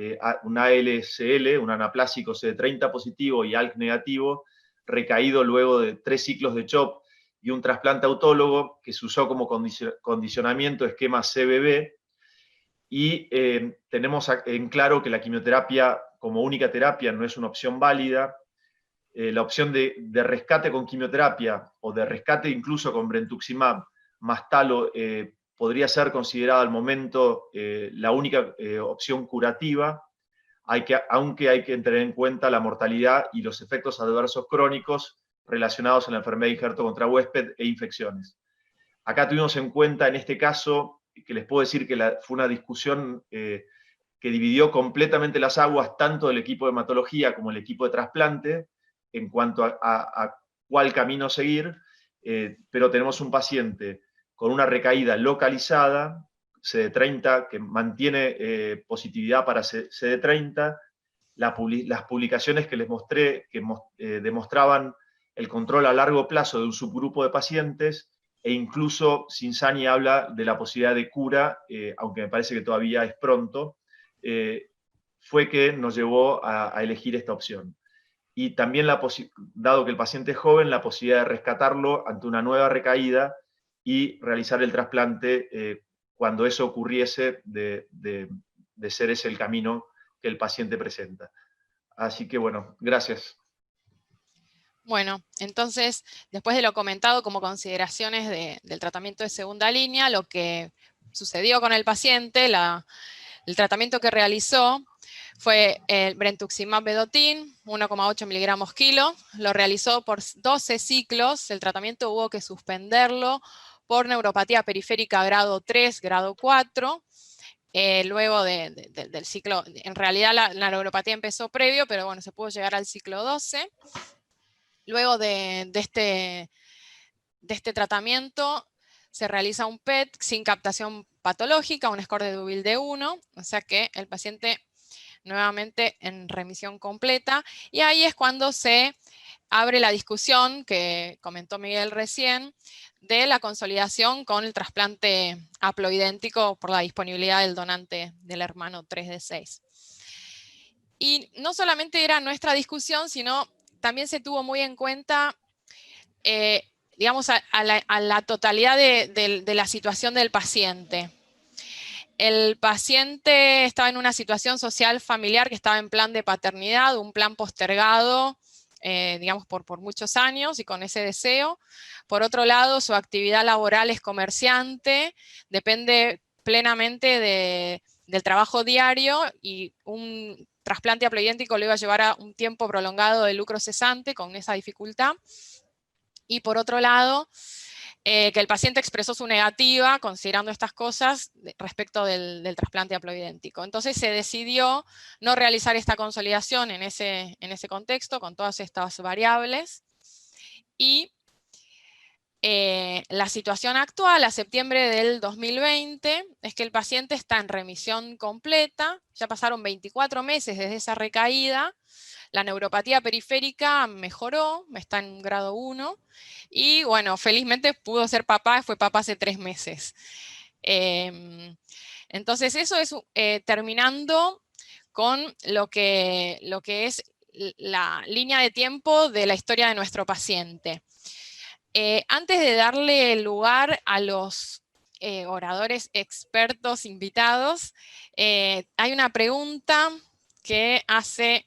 un ALCL, un anaplásico CD30 positivo y ALK negativo, recaído luego de 3 ciclos de CHOP y un trasplante autólogo que se usó como condicionamiento esquema CBB, y tenemos en claro que la quimioterapia como única terapia no es una opción válida. La opción de rescate con quimioterapia o de rescate incluso con brentuximab más talo podría ser considerada al momento la única opción curativa, aunque hay que tener en cuenta la mortalidad y los efectos adversos crónicos relacionados a la enfermedad de injerto contra huésped e infecciones. Acá tuvimos en cuenta en este caso, que les puedo decir que fue una discusión que dividió completamente las aguas, tanto del equipo de hematología como el equipo de trasplante, en cuanto a cuál camino seguir, pero tenemos un paciente con una recaída localizada, CD30, que mantiene positividad para CD30, las publicaciones que les mostré, que demostraban el control a largo plazo de un subgrupo de pacientes, e incluso Cinzani habla de la posibilidad de cura, aunque me parece que todavía es pronto, fue que nos llevó a elegir esta opción. Y también, dado que el paciente es joven, la posibilidad de rescatarlo ante una nueva recaída y realizar el trasplante cuando eso ocurriese, de ser ese el camino que el paciente presenta. Así que bueno, gracias. Bueno, entonces, después de lo comentado como consideraciones del tratamiento de segunda línea, lo que sucedió con el paciente, el tratamiento que realizó fue el brentuximab vedotin, 1,8 miligramos kilo, lo realizó por 12 ciclos, el tratamiento hubo que suspenderlo por neuropatía periférica grado 3, grado 4, luego del ciclo, en realidad la neuropatía empezó previo, pero bueno, se pudo llegar al ciclo 12. Luego de este tratamiento se realiza un PET sin captación patológica, un score de Deauville de 1, o sea que el paciente nuevamente en remisión completa, y ahí es cuando se abre la discusión que comentó Miguel recién, de la consolidación con el trasplante haploidéntico por la disponibilidad del donante del hermano 3D6. Y no solamente era nuestra discusión, sino también se tuvo muy en cuenta, digamos, a la totalidad de la situación del paciente. El paciente estaba en una situación social familiar que estaba en plan de paternidad, un plan postergado, digamos, por muchos años y con ese deseo. Por otro lado, su actividad laboral es comerciante, depende plenamente del trabajo diario, y un trasplante haploidéntico le iba a llevar a un tiempo prolongado de lucro cesante con esa dificultad. Y por otro lado, que el paciente expresó su negativa, considerando estas cosas, respecto del trasplante haploidéntico. Entonces se decidió no realizar esta consolidación en ese contexto, con todas estas variables. Y la situación actual, a septiembre del 2020, es que el paciente está en remisión completa, ya pasaron 24 meses desde esa recaída, la neuropatía periférica mejoró, está en grado 1, y bueno, felizmente pudo ser papá, fue papá hace 3 meses. Entonces eso es terminando con lo que es la línea de tiempo de la historia de nuestro paciente. Antes de darle lugar a los oradores expertos invitados, hay una pregunta que hace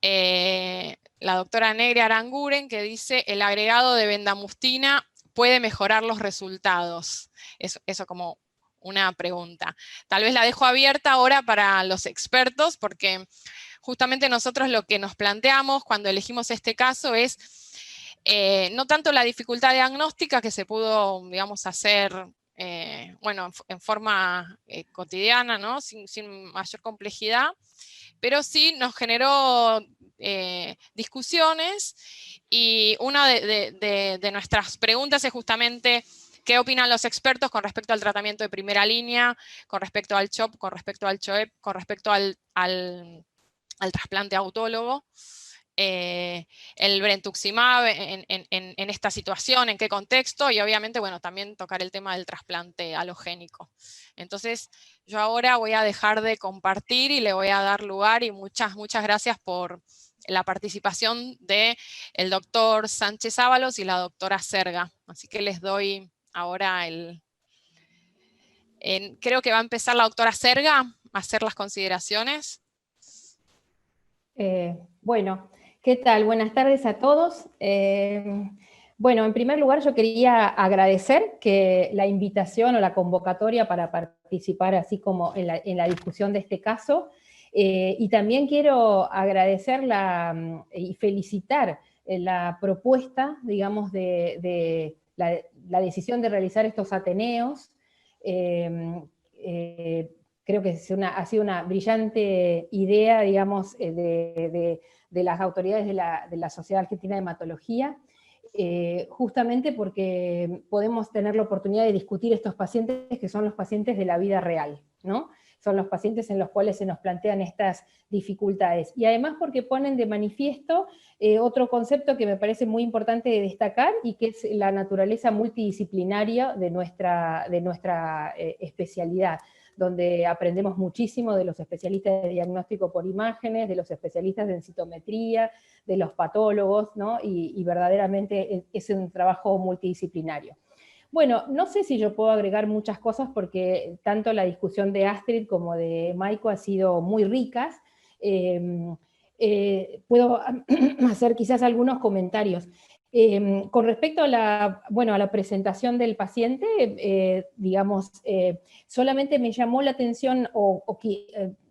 la doctora Negri Aranguren, que dice: ¿el agregado de bendamustina puede mejorar los resultados? Eso como una pregunta. Tal vez la dejo abierta ahora para los expertos, porque justamente nosotros lo que nos planteamos cuando elegimos este caso es No tanto la dificultad diagnóstica que se pudo, digamos, hacer bueno, en forma cotidiana, ¿no? Sin mayor complejidad, pero sí nos generó discusiones, y una de nuestras preguntas es justamente qué opinan los expertos con respecto al tratamiento de primera línea, con respecto al CHOP, con respecto al CHOEP, con respecto al trasplante autólogo. El brentuximab en esta situación, en qué contexto, y obviamente, bueno, también tocar el tema del trasplante halogénico. Entonces, yo ahora voy a dejar de compartir y le voy a dar lugar, y muchas gracias por la participación del doctor Sánchez Ábalos y la doctora Serga. Así que les doy ahora creo que va a empezar la doctora Serga a hacer las consideraciones. Bueno, ¿qué tal? Buenas tardes a todos. Bueno, en primer lugar yo quería agradecer que la invitación o la convocatoria para participar así como en la discusión de este caso, y también quiero agradecer y felicitar la propuesta, digamos, de la decisión de realizar estos ateneos. Creo que ha sido una brillante idea, digamos, de las autoridades de la Sociedad Argentina de Hematología, justamente porque podemos tener la oportunidad de discutir estos pacientes que son los pacientes de la vida real, ¿no? Son los pacientes en los cuales se nos plantean estas dificultades. Y además porque ponen de manifiesto otro concepto que me parece muy importante de destacar, y que es la naturaleza multidisciplinaria de nuestra especialidad, donde aprendemos muchísimo de los especialistas de diagnóstico por imágenes, de los especialistas de densitometría, de los patólogos, ¿no? Y verdaderamente es un trabajo multidisciplinario. Bueno, no sé si yo puedo agregar muchas cosas, porque tanto la discusión de Astrid como de Maiko ha sido muy ricas. Puedo hacer quizás algunos comentarios. Con respecto a la presentación del paciente, digamos, solamente me llamó la atención,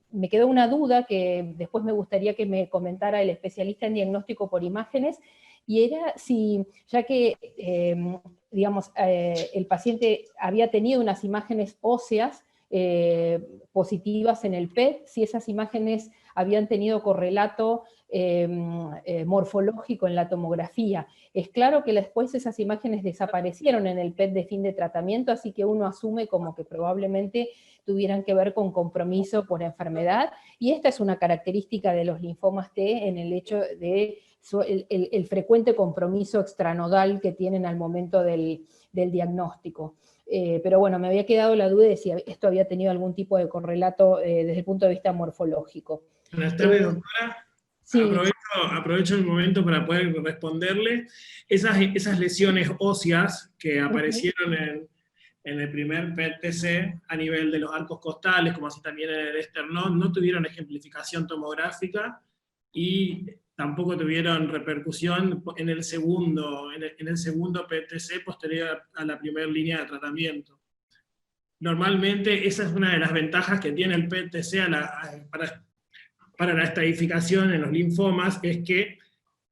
me quedó una duda que después me gustaría que me comentara el especialista en diagnóstico por imágenes, y era si, ya que, digamos, el paciente había tenido unas imágenes óseas positivas en el PET, si esas imágenes habían tenido correlato morfológico en la tomografía. Es claro que después esas imágenes desaparecieron en el PET de fin de tratamiento, así que uno asume como que probablemente tuvieran que ver con compromiso por enfermedad, y esta es una característica de los linfomas T en el hecho de el frecuente compromiso extranodal que tienen al momento del diagnóstico. Pero bueno, me había quedado la duda de si esto había tenido algún tipo de correlato desde el punto de vista morfológico. Buenas tardes, doctora. Sí. Aprovecho el momento para poder responderle. Esas lesiones óseas que aparecieron en el primer PET-TC a nivel de los arcos costales, como así también en el esternón, no tuvieron ejemplificación tomográfica y tampoco tuvieron repercusión en el segundo PET-TC posterior a la primera línea de tratamiento. Normalmente esa es una de las ventajas que tiene el PET-TC para la estratificación en los linfomas, es que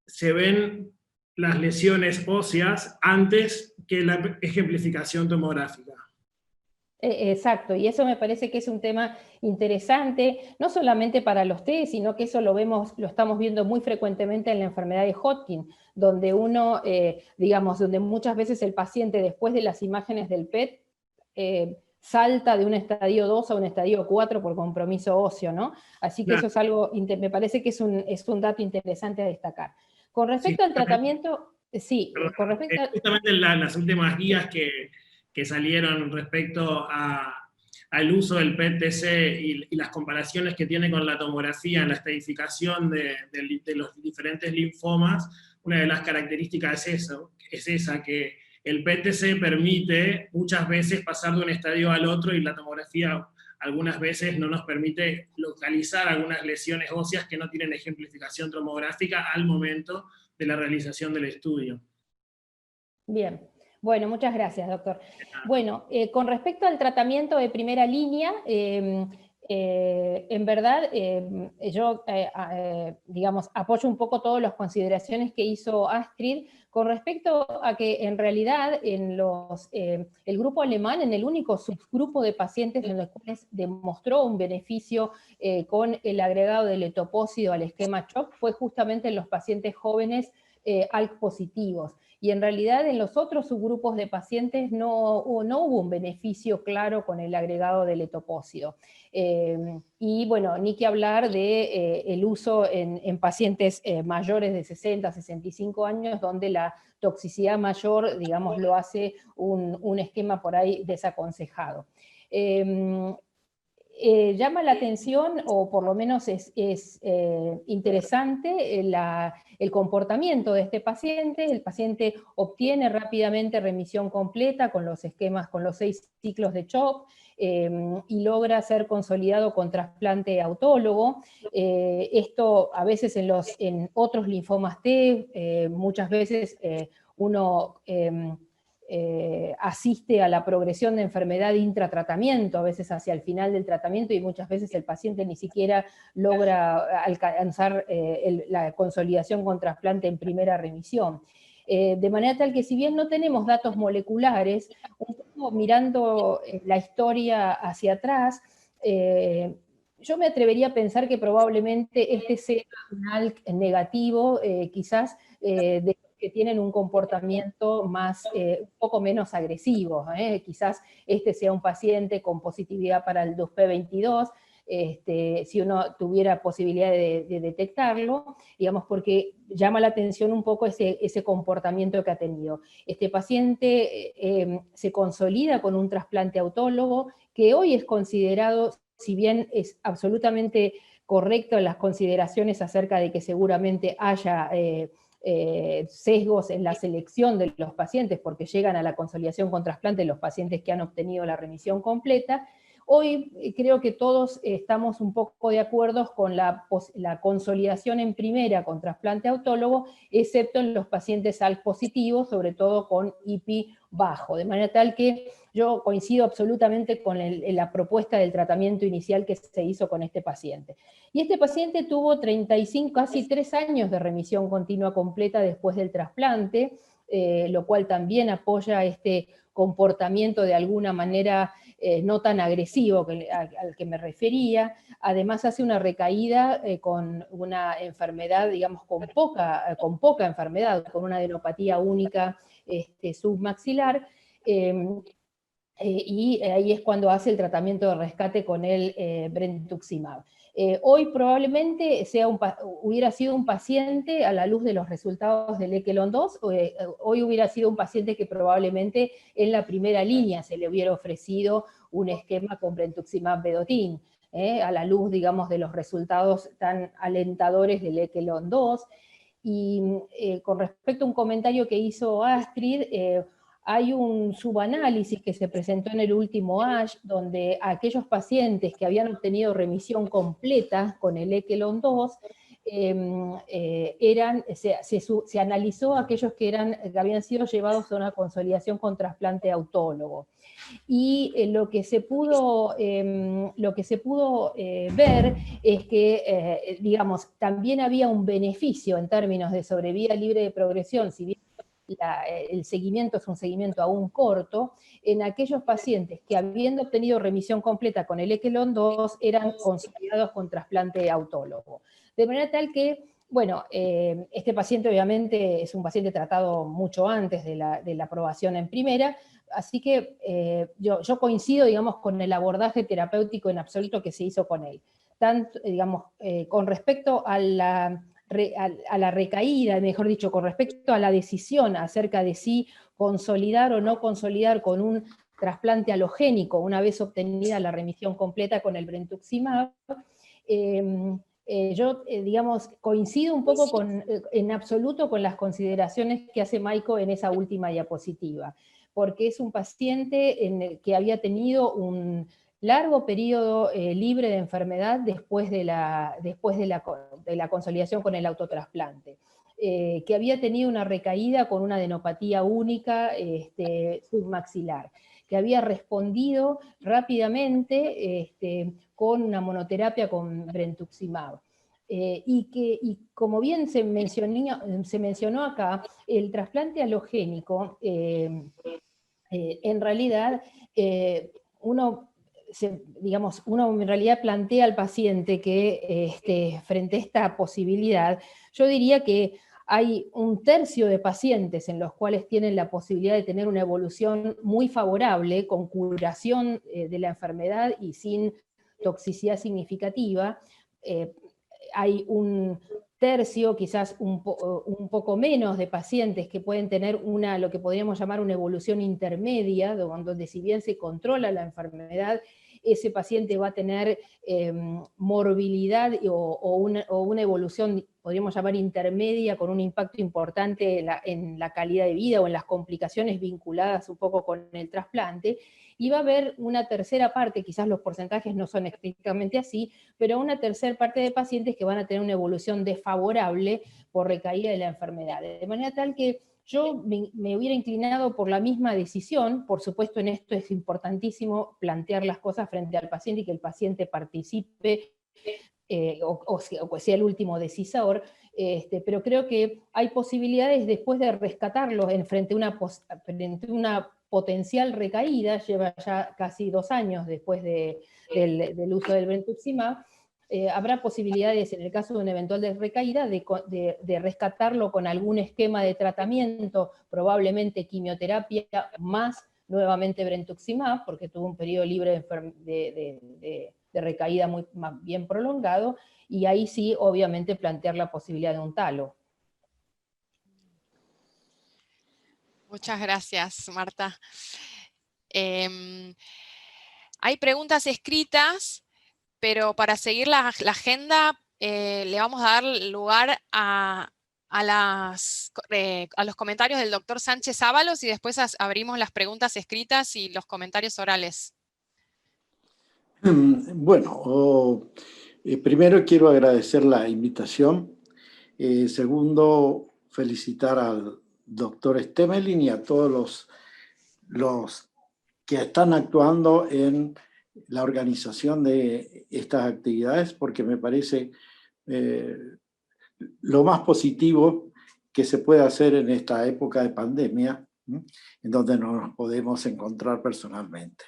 se ven las lesiones óseas antes que la ejemplificación tomográfica. Exacto, y eso me parece que es un tema interesante, no solamente para los T, sino que eso lo estamos viendo muy frecuentemente en la enfermedad de Hodgkin, donde uno, digamos, donde muchas veces el paciente después de las imágenes del PET salta de un estadio 2 a un estadio 4 por compromiso óseo, ¿no? Así que eso es algo, me parece que es un dato interesante a destacar. Con respecto al tratamiento, sí, con respecto a... Justamente las últimas guías que salieron respecto al uso del PET-TC y las comparaciones que tiene con la tomografía en la estadificación de los diferentes linfomas, una de las características es esa, que el PET-TC permite muchas veces pasar de un estadio al otro, y la tomografía algunas veces no nos permite localizar algunas lesiones óseas que no tienen ejemplificación tomográfica al momento de la realización del estudio. Bien. Bueno, muchas gracias, doctor. Bueno, con respecto al tratamiento de primera línea, En verdad, yo, digamos, apoyo un poco todas las consideraciones que hizo Astrid con respecto a que en realidad el grupo alemán, en el único subgrupo de pacientes en los cuales demostró un beneficio con el agregado del etopósido al esquema CHOP, fue justamente en los pacientes jóvenes ALK positivos. Y en realidad en los otros subgrupos de pacientes no hubo un beneficio claro con el agregado del etopósido. Y bueno, ni que hablar de el uso en pacientes mayores de 60, 65 años, donde la toxicidad mayor, digamos, lo hace un esquema por ahí desaconsejado. Llama la atención, o por lo menos es interesante, el comportamiento de este paciente. El paciente obtiene rápidamente remisión completa con los esquemas, con los 6 ciclos de CHOP, y logra ser consolidado con trasplante autólogo. Esto a veces en otros linfomas T, muchas veces uno asiste a la progresión de enfermedad intratratamiento, a veces hacia el final del tratamiento, y muchas veces el paciente ni siquiera logra alcanzar la consolidación con trasplante en primera remisión. De manera tal que, si bien no tenemos datos moleculares, un poco mirando la historia hacia atrás, yo me atrevería a pensar que probablemente este sea un ALK negativo, quizás de que tienen un comportamiento un poco menos agresivo. Quizás este sea un paciente con positividad para el 2P22, si uno tuviera posibilidad de detectarlo, digamos, porque llama la atención un poco ese comportamiento que ha tenido. Este paciente se consolida con un trasplante autólogo, que hoy es considerado, si bien es absolutamente correcto en las consideraciones acerca de que seguramente haya sesgos en la selección de los pacientes, porque llegan a la consolidación con trasplante los pacientes que han obtenido la remisión completa, hoy creo que todos estamos un poco de acuerdo con la consolidación en primera con trasplante autólogo, excepto en los pacientes ALK positivos, sobre todo con IPI bajo, de manera tal que yo coincido absolutamente con la propuesta del tratamiento inicial que se hizo con este paciente. Y este paciente tuvo 35, casi 3 años de remisión continua completa después del trasplante, lo cual también apoya este comportamiento de alguna manera no tan agresivo al que me refería. Además hace una recaída con una enfermedad, digamos, con poca enfermedad, con una adenopatía única submaxilar, y ahí es cuando hace el tratamiento de rescate con el brentuximab. Hoy probablemente hubiera sido un paciente, a la luz de los resultados del ECHELON 2, hoy hubiera sido un paciente que probablemente en la primera línea se le hubiera ofrecido un esquema con brentuximab vedotin, a la luz, digamos, de los resultados tan alentadores del ECHELON 2. Y con respecto a un comentario que hizo Astrid, hay un subanálisis que se presentó en el último ASH, donde aquellos pacientes que habían obtenido remisión completa con el ECHELON 2, se analizó aquellos que habían sido llevados a una consolidación con trasplante autólogo. Y lo que se pudo ver es que, digamos, también había un beneficio en términos de sobrevida libre de progresión, si bien el seguimiento es un seguimiento aún corto, en aquellos pacientes que, habiendo obtenido remisión completa con el ECHELON 2, eran consolidados con trasplante autólogo. De manera tal que, bueno, este paciente obviamente es un paciente tratado mucho antes de la aprobación en primera, así que yo coincido, digamos, con el abordaje terapéutico en absoluto que se hizo con él. Tanto, digamos, con respecto a la recaída, mejor dicho, con respecto a la decisión acerca de si consolidar o no consolidar con un trasplante alogénico una vez obtenida la remisión completa con el brentuximab, yo, digamos, coincido un poco en absoluto con las consideraciones que hace Maiko en esa última diapositiva, porque es un paciente que había tenido un largo periodo libre de enfermedad después de la consolidación con el autotrasplante, que había tenido una recaída con una adenopatía única submaxilar, que había respondido rápidamente con una monoterapia con brentuximab. Y como bien se mencionó acá, el trasplante alogénico, en realidad, uno en realidad plantea al paciente que frente a esta posibilidad, yo diría que hay 1/3 de pacientes en los cuales tienen la posibilidad de tener una evolución muy favorable, con curación de la enfermedad y sin toxicidad significativa. Hay 1/3, quizás un poco menos, de pacientes que pueden tener lo que podríamos llamar una evolución intermedia, donde si bien se controla la enfermedad, ese paciente va a tener morbilidad o una evolución, podríamos llamar intermedia, con un impacto importante en la calidad de vida o en las complicaciones vinculadas un poco con el trasplante. Y va a haber una tercera parte, quizás los porcentajes no son estrictamente así, pero una tercera parte de pacientes que van a tener una evolución desfavorable por recaída de la enfermedad. De manera tal que yo me hubiera inclinado por la misma decisión. Por supuesto, en esto es importantísimo plantear las cosas frente al paciente y que el paciente participe, o sea el último decisor, pero creo que hay posibilidades después de rescatarlo frente a una potencial recaída. Lleva ya casi 2 años después del uso del brentuximab. Habrá posibilidades, en el caso de una eventual recaída, de rescatarlo con algún esquema de tratamiento, probablemente quimioterapia más nuevamente brentuximab, porque tuvo un periodo libre de recaída más bien prolongado, y ahí sí, obviamente, plantear la posibilidad de un talo. Muchas gracias, Marta. Hay preguntas escritas, pero para seguir la agenda le vamos a dar lugar a los comentarios del doctor Sánchez Ábalos, y después abrimos las preguntas escritas y los comentarios orales. Bueno, primero quiero agradecer la invitación. Segundo, felicitar al doctor Stemelin y a todos los que están actuando en la organización de estas actividades, porque me parece lo más positivo que se puede hacer en esta época de pandemia, en donde no nos podemos encontrar personalmente.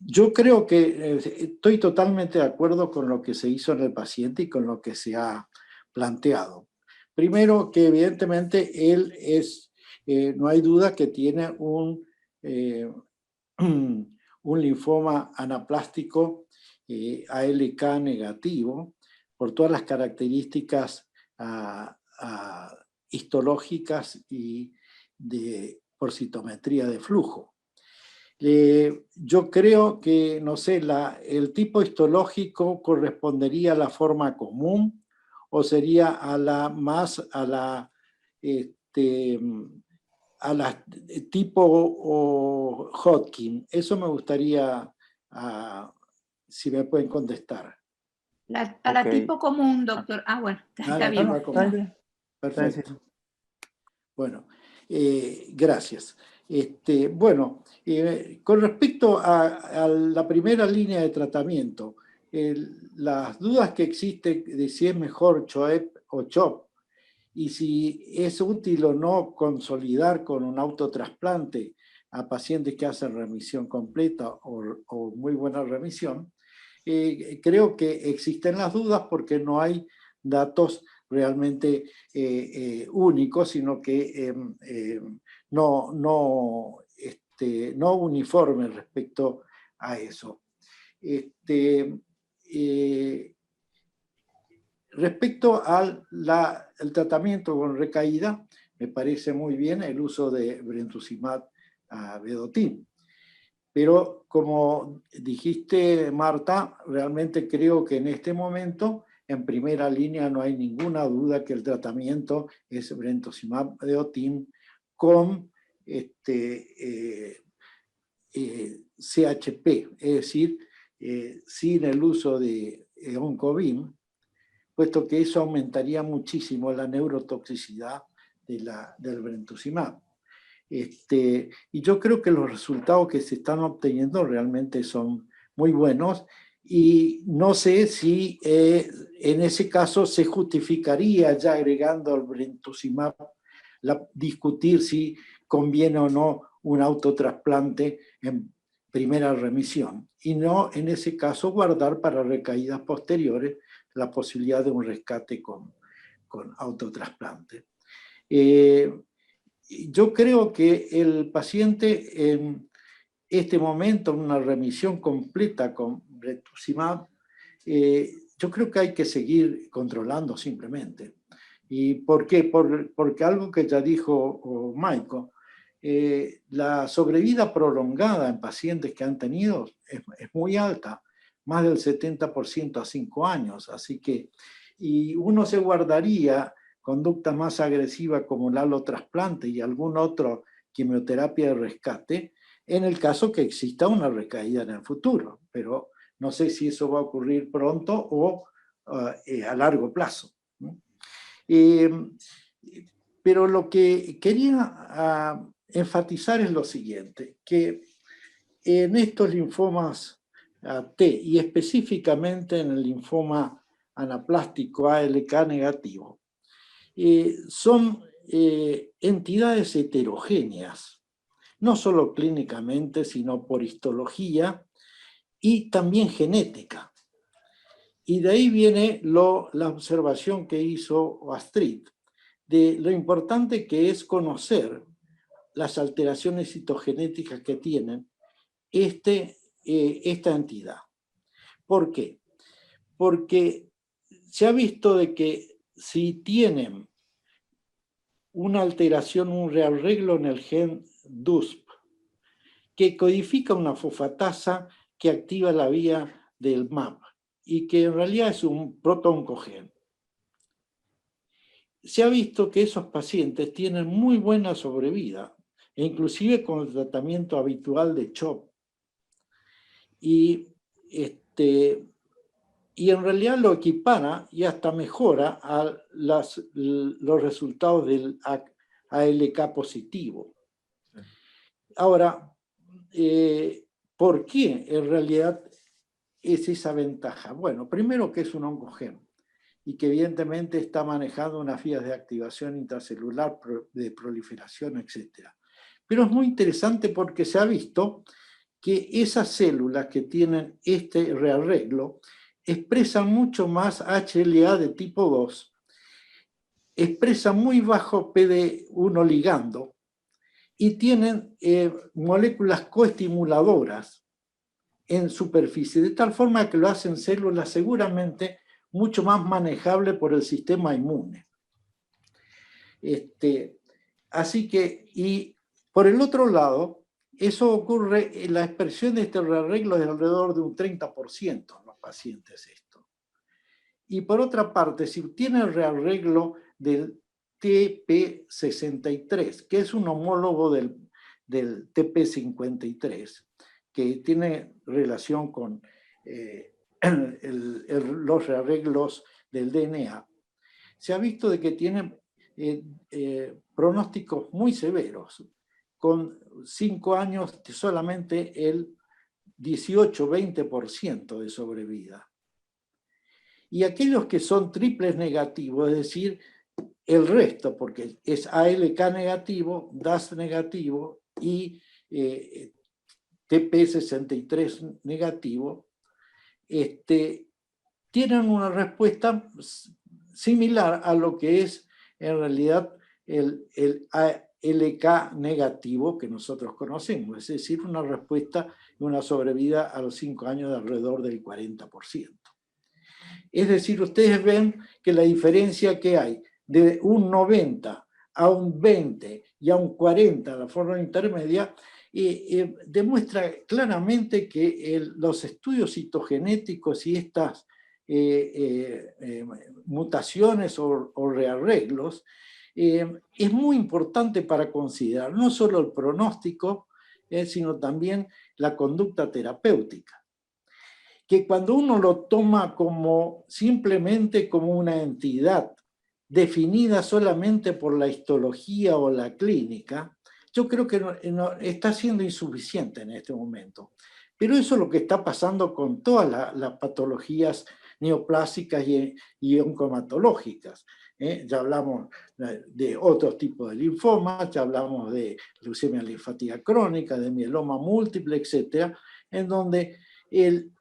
Yo creo que estoy totalmente de acuerdo con lo que se hizo en el paciente y con lo que se ha planteado. Primero, que evidentemente él no hay duda que tiene un linfoma anaplástico ALK negativo, por todas las características histológicas y por citometría de flujo. Yo creo que, no sé, el tipo histológico correspondería a la forma común, o sería más a la tipo Hodgkin. Eso me gustaría, si me pueden contestar. A la tipo común, doctor. Bueno, está bien. Perfecto. Bueno, gracias. Con respecto a la primera línea de tratamiento, las dudas que existen de si es mejor CHOEP o CHOP, y si es útil o no consolidar con un autotrasplante a pacientes que hacen remisión completa o muy buena remisión, creo que existen las dudas porque no hay datos realmente únicos, sino que no uniformes respecto a eso. Respecto al tratamiento con recaída, me parece muy bien el uso de brentuximab vedotin. Pero como dijiste, Marta, realmente creo que en este momento, en primera línea, no hay ninguna duda que el tratamiento es brentuximab vedotin con CHP, es decir, sin el uso de Oncovim, puesto que eso aumentaría muchísimo la neurotoxicidad del brentuximab. Y yo creo que los resultados que se están obteniendo realmente son muy buenos, y no sé si en ese caso se justificaría, ya agregando al brentuximab, discutir si conviene o no un autotrasplante en primera remisión, y no en ese caso guardar para recaídas posteriores la posibilidad de un rescate con autotrasplante. Yo creo que el paciente en este momento, en una remisión completa con brentuximab, yo creo que hay que seguir controlando simplemente. ¿Y por qué? Porque algo que ya dijo Maico, la sobrevida prolongada en pacientes que han tenido es muy alta, más del 70% a 5 años, así que, y uno se guardaría conducta más agresiva como el allotrasplante y algún otro quimioterapia de rescate, en el caso que exista una recaída en el futuro, pero no sé si eso va a ocurrir pronto o a largo plazo. Pero lo que quería enfatizar es lo siguiente, que en estos linfomas T, y específicamente en el linfoma anaplástico ALK negativo, son entidades heterogéneas, no solo clínicamente, sino por histología y también genética. Y de ahí viene la observación que hizo Astrid, de lo importante que es conocer las alteraciones citogenéticas que tienen esta entidad. ¿Por qué? Porque se ha visto de que si tienen una alteración, un rearreglo en el gen DUSP, que codifica una fosfatasa que activa la vía del MAP, y que en realidad es un protooncogen. Se ha visto que esos pacientes tienen muy buena sobrevida, e inclusive con el tratamiento habitual de CHOP. Y en realidad lo equipara y hasta mejora a los resultados del ALK positivo. Ahora, ¿por qué en realidad es esa ventaja? Bueno, primero que es un oncogen y que evidentemente está manejando unas vías de activación intracelular, de proliferación, etc. Pero es muy interesante porque se ha visto que esas células que tienen este rearreglo expresan mucho más HLA de tipo 2, expresan muy bajo PD1 ligando y tienen moléculas coestimuladoras en superficie, de tal forma que lo hacen células seguramente mucho más manejables por el sistema inmune. Así que, y por el otro lado, eso ocurre, la expresión de este rearreglo es de alrededor de un 30% en los pacientes esto. Y por otra parte, si tiene el rearreglo del TP63, que es un homólogo del TP53, que tiene relación con los rearreglos del DNA, se ha visto de que tienen pronósticos muy severos, con 5 años solamente el 18-20% de sobrevida. Y aquellos que son triples negativos, es decir, el resto, porque es ALK negativo, DAS negativo y TP63 negativo, tienen una respuesta similar a lo que es en realidad el ALK negativo que nosotros conocemos, es decir, una respuesta y una sobrevida a los 5 años de alrededor del 40%. Es decir, ustedes ven que la diferencia que hay de un 90 a un 20 y a un 40 la forma intermedia demuestra claramente que los estudios citogenéticos y estas mutaciones o rearreglos es muy importante para considerar no solo el pronóstico, sino también la conducta terapéutica. Que cuando uno lo toma como simplemente como una entidad definida solamente por la histología o la clínica, yo creo que está siendo insuficiente en este momento. Pero eso es lo que está pasando con todas las patologías neoplásicas y oncomatológicas. Ya hablamos de otros tipos de linfomas, ya hablamos de leucemia linfática crónica, de mieloma múltiple, etc., en donde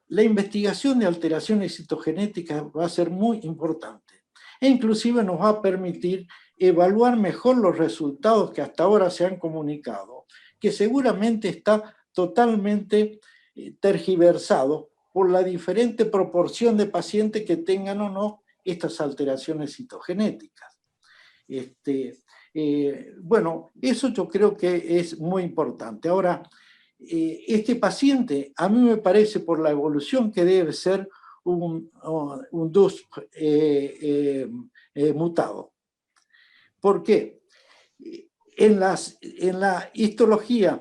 la investigación de alteraciones citogenéticas va a ser muy importante. E inclusive nos va a permitir evaluar mejor los resultados que hasta ahora se han comunicado, que seguramente está totalmente tergiversado por la diferente proporción de pacientes que tengan o no estas alteraciones citogenéticas. Bueno, eso yo creo que es muy importante. Ahora, este paciente, a mí me parece por la evolución que debe ser un DUSP mutado. ¿Por qué? En la histología,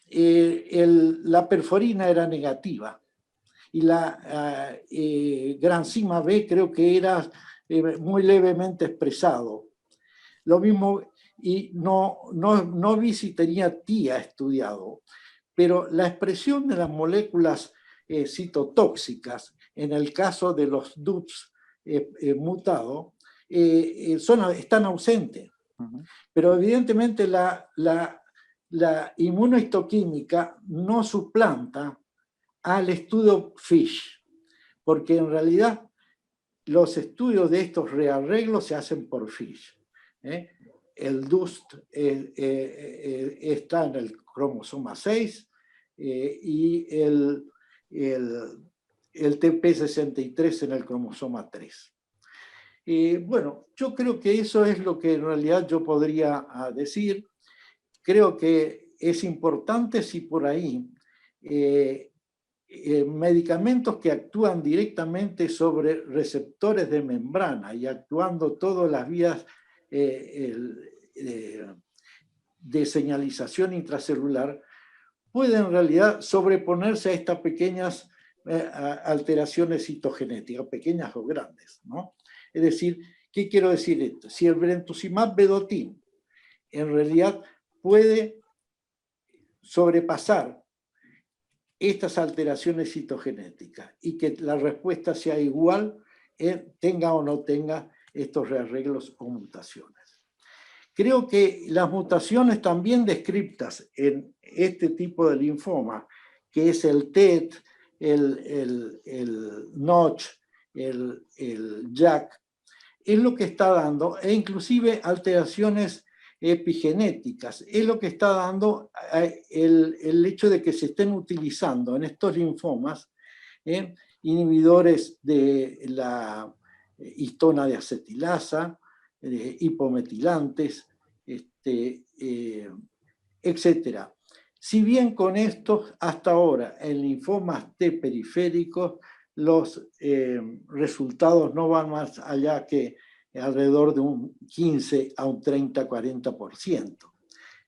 la perforina era negativa y la granzima B creo que era muy levemente expresado. Lo mismo, y no vi si tenía TIA estudiado, pero la expresión de las moléculas citotóxicas, en el caso de los DUPS mutados, están ausentes. Pero evidentemente la inmunohistoquímica no suplanta al estudio FISH, porque en realidad los estudios de estos rearreglos se hacen por FISH. El DUST está en el cromosoma 6 y el TP63 en el cromosoma 3. Bueno, yo creo que eso es lo que en realidad yo podría decir. Creo que es importante si por ahí medicamentos que actúan directamente sobre receptores de membrana y actuando todas las vías de señalización intracelular pueden en realidad sobreponerse a estas pequeñas alteraciones citogenéticas, pequeñas o grandes, ¿no? Es decir, ¿qué quiero decir esto? Si el brentuximab vedotin en realidad puede sobrepasar estas alteraciones citogenéticas y que la respuesta sea igual, tenga o no tenga estos rearreglos o mutaciones. Creo que las mutaciones también descriptas en este tipo de linfoma, que es el TET, el Notch, el JAK, es lo que está dando, e inclusive alteraciones epigenéticas, es lo que está dando el hecho de que se estén utilizando en estos linfomas inhibidores de la histona de acetilasa, hipometilantes, etc. Si bien con estos, hasta ahora, en linfomas T periféricos, los resultados no van más allá que alrededor de un 15 a un 30-40%.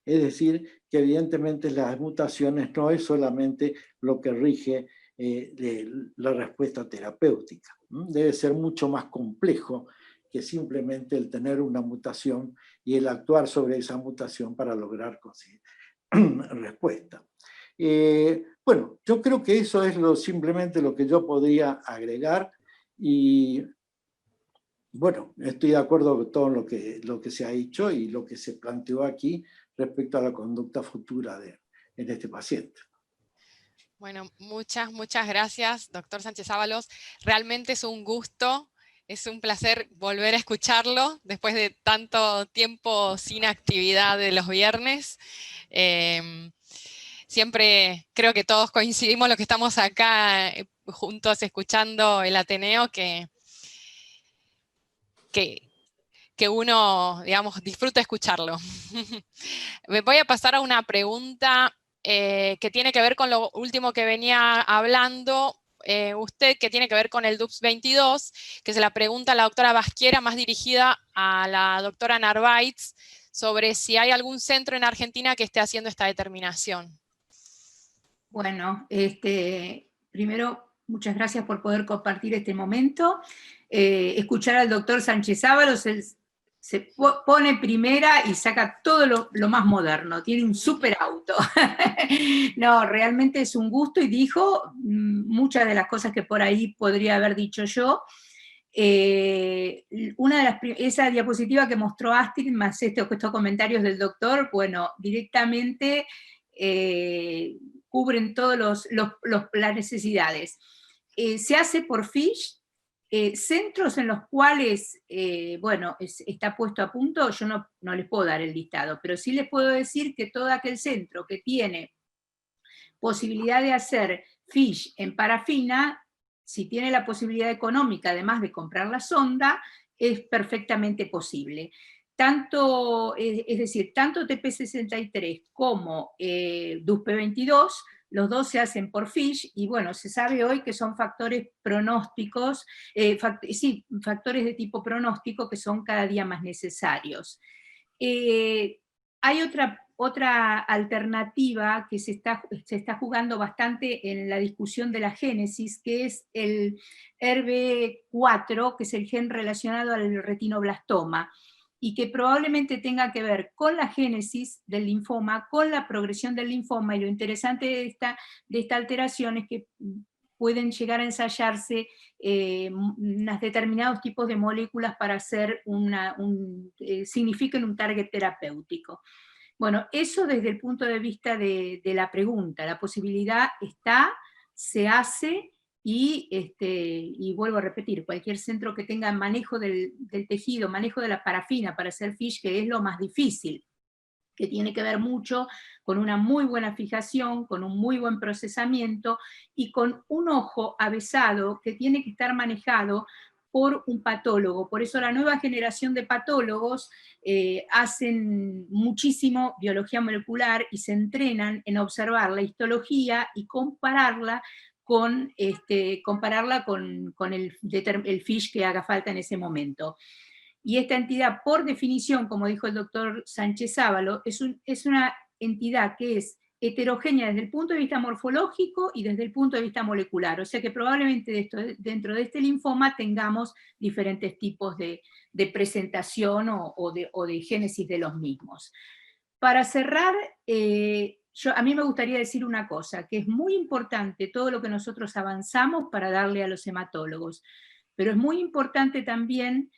Es decir, que evidentemente las mutaciones no es solamente lo que rige la respuesta terapéutica. Debe ser mucho más complejo que simplemente el tener una mutación y el actuar sobre esa mutación para lograr conseguir respuesta. Bueno, yo creo que eso es simplemente lo que yo podría agregar y bueno, estoy de acuerdo con todo lo que se ha hecho y lo que se planteó aquí respecto a la conducta futura en este paciente. Bueno, muchas gracias, doctor Sánchez-Ábalos. Realmente es un gusto, es un placer volver a escucharlo después de tanto tiempo sin actividad de los viernes. Siempre creo que todos coincidimos los que estamos acá juntos escuchando el Ateneo, que uno, digamos, disfruta escucharlo. Me voy a pasar a una pregunta que tiene que ver con lo último que venía hablando usted, que tiene que ver con el DUPS 22, que se la pregunta a la doctora Basquiera, más dirigida a la doctora Narváez, sobre si hay algún centro en Argentina que esté haciendo esta determinación. Bueno, primero, muchas gracias por poder compartir este momento. Escuchar al doctor Sánchez-Ábalos se pone primera y saca todo lo más moderno, tiene un súper auto. No, realmente es un gusto y dijo muchas de las cosas que por ahí podría haber dicho yo. Esa diapositiva que mostró Astrid, más estos comentarios del doctor, bueno, directamente cubren todas las necesidades. Se hace por Fish, centros en los cuales, bueno, está puesto a punto, yo no les puedo dar el listado, pero sí les puedo decir que todo aquel centro que tiene posibilidad de hacer Fish en parafina, si tiene la posibilidad económica, además de comprar la sonda, es perfectamente posible. Es decir, tanto TP63 como DUSP22, los dos se hacen por Fish, y bueno, se sabe hoy que son factores pronósticos, factores de tipo pronóstico que son cada día más necesarios. Hay otra alternativa que se está jugando bastante en la discusión de la génesis, que es el ERB4, que es el gen relacionado al retinoblastoma, y que probablemente tenga que ver con la génesis del linfoma, con la progresión del linfoma, y lo interesante de esta alteración es que pueden llegar a ensayarse determinados tipos de moléculas para hacer signifiquen un target terapéutico. Bueno, eso desde el punto de vista de la pregunta, la posibilidad está, se hace, y vuelvo a repetir, cualquier centro que tenga manejo del tejido, manejo de la parafina para hacer Fish, que es lo más difícil, que tiene que ver mucho con una muy buena fijación, con un muy buen procesamiento, y con un ojo avesado que tiene que estar manejado por un patólogo. Por eso la nueva generación de patólogos hacen muchísimo biología molecular y se entrenan en observar la histología y compararla con el Fish que haga falta en ese momento. Y esta entidad, por definición, como dijo el doctor Sánchez Sábalo, es una entidad que es heterogénea desde el punto de vista morfológico y desde el punto de vista molecular. O sea que probablemente dentro de este linfoma tengamos diferentes tipos de presentación o de génesis de los mismos. Para cerrar, a mí me gustaría decir una cosa, que es muy importante todo lo que nosotros avanzamos para darle a los hematólogos, pero es muy importante también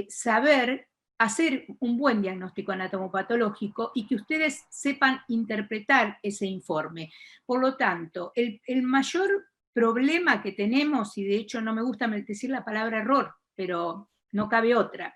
saber hacer un buen diagnóstico anatomopatológico y que ustedes sepan interpretar ese informe. Por lo tanto, el mayor problema que tenemos, y de hecho no me gusta decir la palabra error, pero no cabe otra,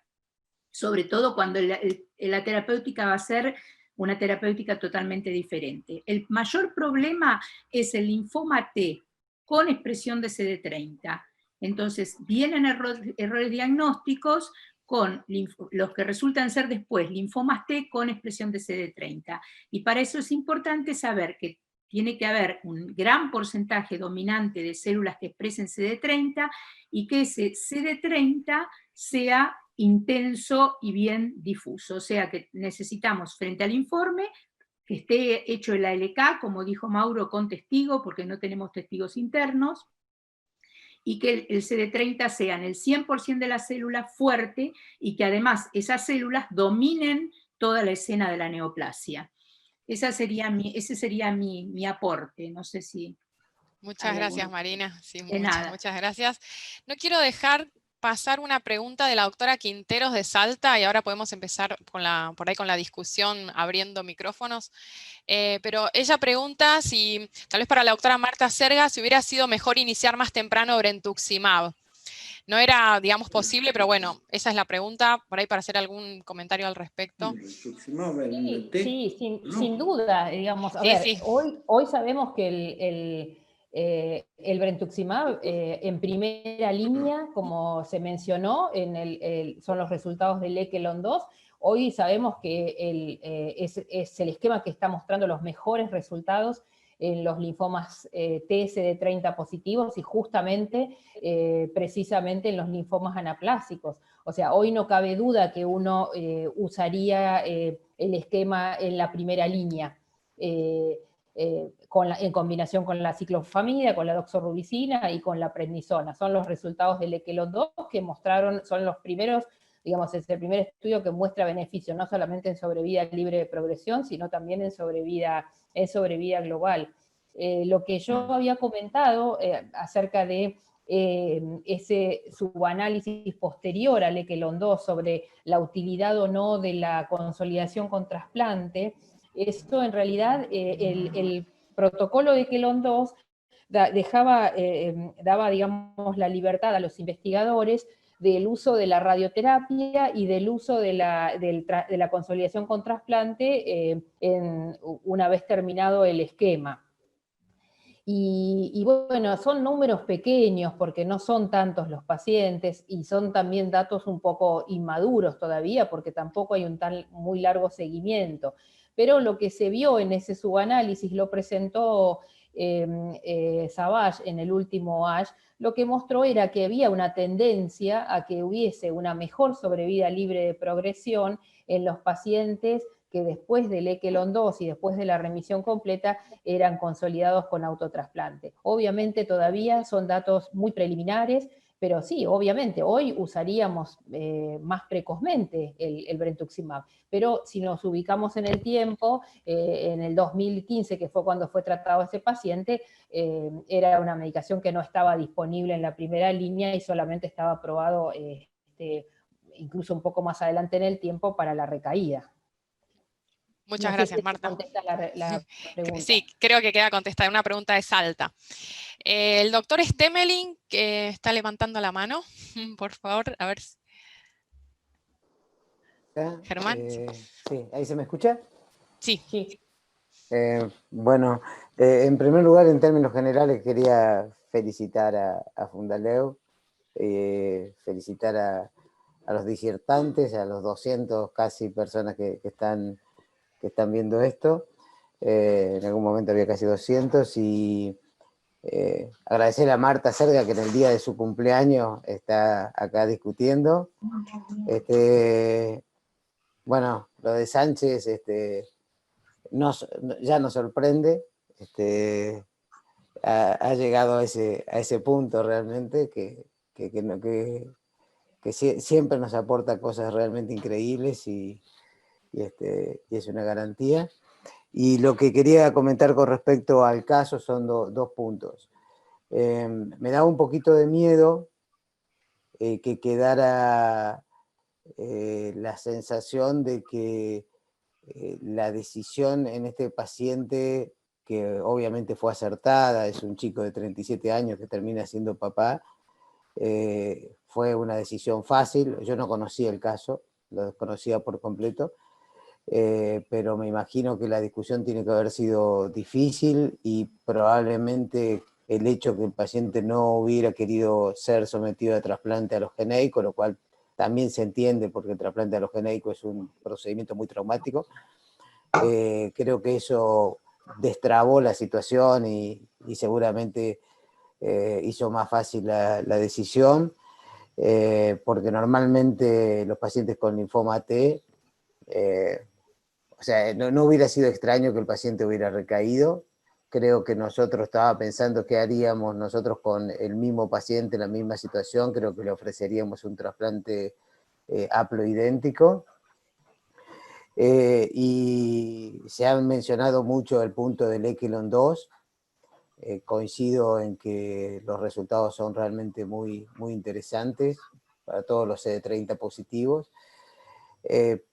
sobre todo cuando la terapéutica va a ser una terapéutica totalmente diferente. El mayor problema es el linfoma T con expresión de CD30. Entonces, vienen errores diagnósticos con los que resultan ser después linfomas T con expresión de CD30. Y para eso es importante saber que tiene que haber un gran porcentaje dominante de células que expresen CD30 y que ese CD30 sea intenso y bien difuso. O sea que necesitamos, frente al informe, que esté hecho el ALK, como dijo Mauro, con testigo, porque no tenemos testigos internos, y que el CD30 sea en el 100% de las células fuerte, y que además esas células dominen toda la escena de la neoplasia. Ese sería mi aporte, no sé si... Muchas gracias, Marina. Sí, muchas gracias. No quiero dejar pasar una pregunta de la doctora Quinteros de Salta, y ahora podemos empezar por ahí con la discusión, abriendo micrófonos. Pero ella pregunta si, tal vez para la doctora Marta Serga, si hubiera sido mejor iniciar más temprano brentuximab. No era, digamos, posible, pero bueno, esa es la pregunta, por ahí para hacer algún comentario al respecto. Sí, sin duda, digamos. Sí. Hoy sabemos que el brentuximab en primera línea, como se mencionó, son los resultados del ECHELON 2. Hoy sabemos que es el esquema que está mostrando los mejores resultados en los linfomas TSD30 positivos y justamente, precisamente en los linfomas anaplásicos. O sea, hoy no cabe duda que uno usaría el esquema en la primera línea, en combinación con la ciclofosfamida, con la doxorubicina y con la prednisona. Son los resultados del ECHELON 2 que mostraron, son los primeros digamos, es el primer estudio que muestra beneficio, no solamente en sobrevida libre de progresión, sino también en sobrevida global. Lo que yo había comentado acerca de ese subanálisis posterior al Echelon 2 sobre la utilidad o no de la consolidación con trasplante, esto en realidad, el protocolo de Echelon 2 daba, digamos, la libertad a los investigadores del uso de la radioterapia y del uso de la consolidación con trasplante una vez terminado el esquema. Y bueno, son números pequeños porque no son tantos los pacientes y son también datos un poco inmaduros todavía porque tampoco hay un muy largo seguimiento. Pero lo que se vio en ese subanálisis lo presentó Savage en el último ASH, lo que mostró era que había una tendencia a que hubiese una mejor sobrevida libre de progresión en los pacientes que después del Echelon 2 y después de la remisión completa eran consolidados con autotrasplante. Obviamente todavía son datos muy preliminares, pero sí, obviamente, hoy usaríamos más precozmente el brentuximab, pero si nos ubicamos en el tiempo, en el 2015, que fue cuando fue tratado ese paciente, era una medicación que no estaba disponible en la primera línea y solamente estaba aprobado incluso un poco más adelante en el tiempo para la recaída. Muchas gracias, Marta. Contesta la pregunta. Sí, creo que queda contestada. Una pregunta de Salta. El doctor Stemelin, que está levantando la mano, por favor, a ver. Germán. Sí, ¿ahí se me escucha? Sí. Bueno, en primer lugar, en términos generales, quería felicitar a Fundaleu, felicitar a los disertantes, a los 200 casi personas que están viendo esto. En algún momento había casi 200, y agradecer a Marta Serga, que en el día de su cumpleaños está acá discutiendo. Bueno, lo de Sánchez ya nos sorprende, ha llegado a ese punto realmente que siempre nos aporta cosas realmente increíbles y es una garantía. Y lo que quería comentar con respecto al caso son dos puntos. Me da un poquito de miedo que quedara la sensación de que la decisión en este paciente, que obviamente fue acertada, es un chico de 37 años que termina siendo papá, fue una decisión fácil. Yo no conocía el caso, lo desconocía por completo, pero me imagino que la discusión tiene que haber sido difícil, y probablemente el hecho que el paciente no hubiera querido ser sometido a trasplante alogénico, lo cual también se entiende porque el trasplante alogénico es un procedimiento muy traumático, creo que eso destrabó la situación y seguramente hizo más fácil la decisión, porque normalmente los pacientes con linfoma T, o sea, no hubiera sido extraño que el paciente hubiera recaído. Creo que nosotros estaba pensando qué haríamos nosotros con el mismo paciente en la misma situación. Creo que le ofreceríamos un trasplante haploidéntico. Y se ha mencionado mucho el punto del Echelon 2. Coincido en que los resultados son realmente muy, muy interesantes para todos los CD30 positivos.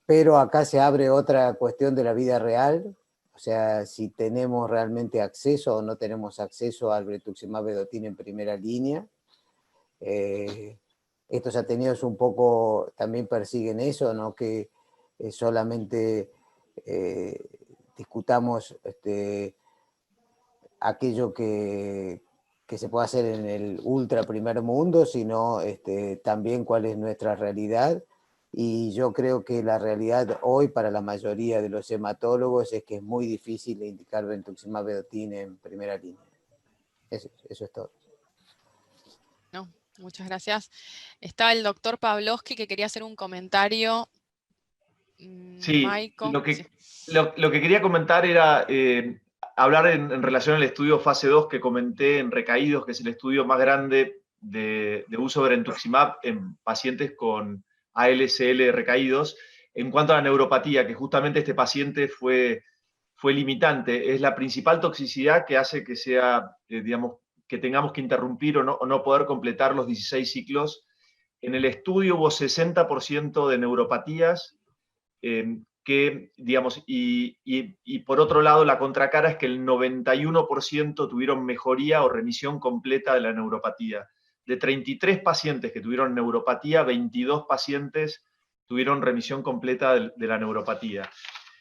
Pero acá se abre otra cuestión de la vida real, o sea, si tenemos realmente acceso o no tenemos acceso al brentuximab vedotin en primera línea. Estos atenidos un poco también persiguen eso, ¿no? Que solamente discutamos aquello que se puede hacer en el ultra primer mundo, sino también cuál es nuestra realidad. Y yo creo que la realidad hoy para la mayoría de los hematólogos es que es muy difícil indicar brentuximab vedotin en primera línea. Eso es todo. No, muchas gracias. Estaba el doctor Pavlovsky que quería hacer un comentario. Sí, Maiko. lo que quería comentar era hablar en relación al estudio fase 2 que comenté en recaídos, que es el estudio más grande de uso de brentuximab en pacientes con ALCL recaídos. En cuanto a la neuropatía, que justamente este paciente fue limitante, es la principal toxicidad que hace que sea, digamos, que tengamos que interrumpir o no poder completar los 16 ciclos. En el estudio hubo 60% de neuropatías que, digamos, y por otro lado la contracara es que el 91% tuvieron mejoría o remisión completa de la neuropatía. De 33 pacientes que tuvieron neuropatía, 22 pacientes tuvieron remisión completa de la neuropatía.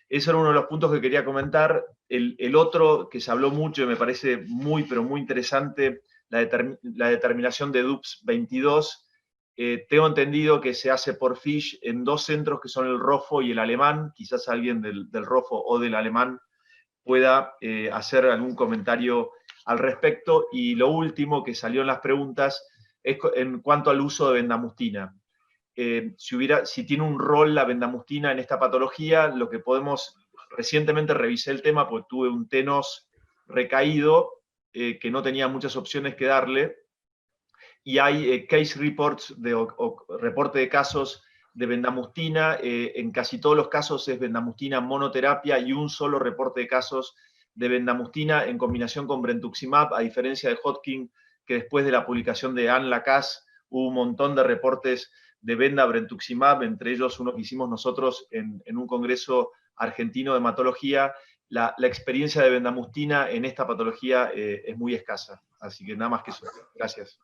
Ese era uno de los puntos que quería comentar. El otro que se habló mucho y me parece muy, pero muy interesante, la determinación de DUPS 22. Tengo entendido que se hace por FISH en 2 centros que son el ROFO y el alemán. Quizás alguien del ROFO o del alemán pueda hacer algún comentario al respecto. Y lo último que salió en las preguntas es en cuanto al uso de bendamustina. Si tiene un rol la bendamustina en esta patología, lo que podemos, recientemente revisé el tema porque tuve un tenos recaído que no tenía muchas opciones que darle, y hay case reports o reporte de casos de bendamustina. En casi todos los casos es bendamustina monoterapia y un solo reporte de casos de bendamustina en combinación con brentuximab, a diferencia de Hodgkin, que después de la publicación de Anne Lacaze hubo un montón de reportes de brentuximab, entre ellos uno que hicimos nosotros en un congreso argentino de hematología. La experiencia de bendamustina en esta patología es muy escasa. Así que nada más que eso. Gracias.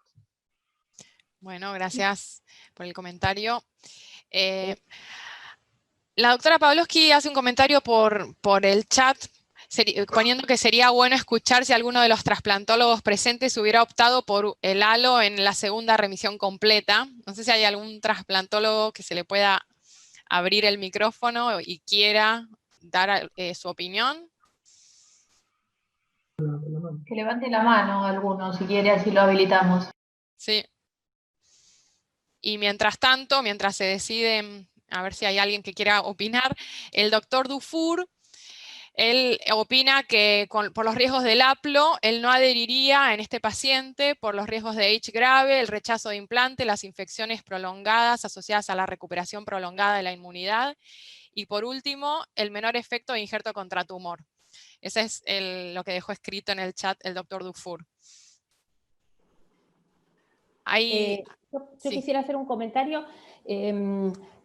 Bueno, gracias por el comentario. La doctora Pavlovsky hace un comentario por el chat, poniendo que sería bueno escuchar si alguno de los trasplantólogos presentes hubiera optado por el halo en la segunda remisión completa. No sé si hay algún trasplantólogo que se le pueda abrir el micrófono y quiera dar su opinión. Que levante la mano alguno, si quiere, así lo habilitamos. Sí. Y mientras tanto, mientras se decide, a ver si hay alguien que quiera opinar, el doctor Dufour, él opina que por los riesgos del aplo, él no adheriría en este paciente por los riesgos de H grave, el rechazo de implante, las infecciones prolongadas asociadas a la recuperación prolongada de la inmunidad, y por último, el menor efecto de injerto contra tumor. Ese es lo que dejó escrito en el chat el doctor Dufour. Yo quisiera hacer un comentario.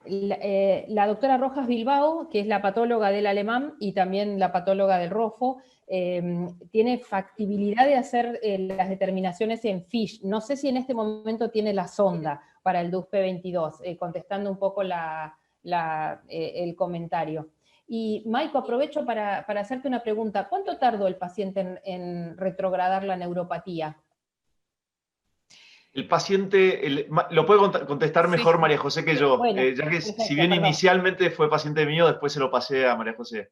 La doctora Rojas Bilbao, que es la patóloga del alemán y también la patóloga del ROFO, tiene factibilidad de hacer las determinaciones en FISH. No sé si en este momento tiene la sonda para el DUSP22, contestando un poco el comentario. Y Maiko, aprovecho para hacerte una pregunta. ¿Cuánto tardó el paciente en retrogradar la neuropatía? El paciente, lo puede contestar mejor María José que yo, bueno, ya que perfecto, si bien inicialmente fue paciente mío, después se lo pasé a María José.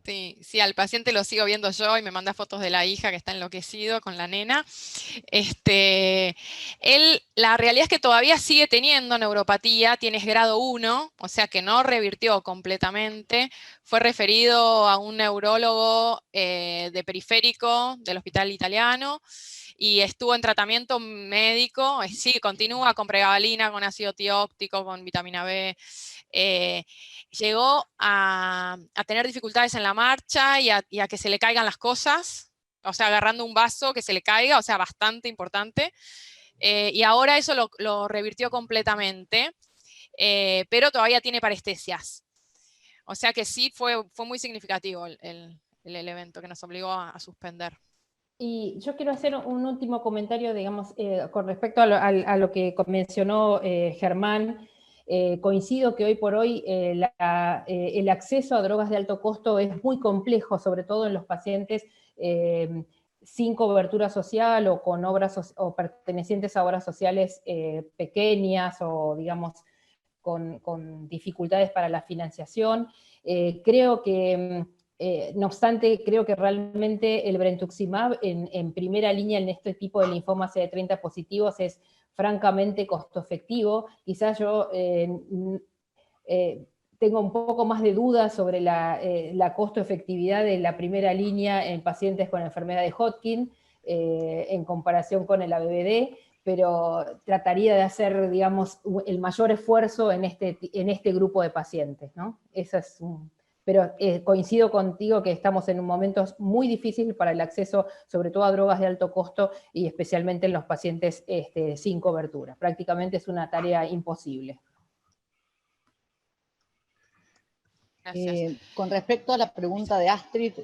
Sí, al paciente lo sigo viendo yo y me manda fotos de la hija que está enloquecido con la nena. La realidad es que todavía sigue teniendo neuropatía, tiene grado 1, o sea que no revirtió completamente. Fue referido a un neurólogo de periférico del hospital italiano y estuvo en tratamiento médico, sí, continúa con pregabalina, con ácido tióptico, con vitamina B. Llegó a tener dificultades en la marcha y a que se le caigan las cosas, o sea, agarrando un vaso que se le caiga, o sea, bastante importante. Y ahora eso lo revirtió completamente, pero todavía tiene parestesias. O sea que sí fue muy significativo el evento que nos obligó a suspender. Y yo quiero hacer un último comentario, digamos, con respecto a lo que mencionó Germán. Coincido que hoy por hoy el acceso a drogas de alto costo es muy complejo, sobre todo en los pacientes sin cobertura social o con obras o pertenecientes a obras sociales pequeñas o, digamos, con dificultades para la financiación. Creo que... no obstante, creo que realmente el brentuximab en primera línea en este tipo de linfomas CD30 positivos es francamente costo efectivo. Quizás yo tengo un poco más de dudas sobre la costo efectividad de la primera línea en pacientes con enfermedad de Hodgkin en comparación con el ABVD, pero trataría de hacer, digamos, el mayor esfuerzo en este grupo de pacientes, ¿no? Pero coincido contigo que estamos en un momento muy difícil para el acceso, sobre todo a drogas de alto costo, y especialmente en los pacientes sin cobertura. Prácticamente es una tarea imposible. Con respecto a la pregunta de Astrid,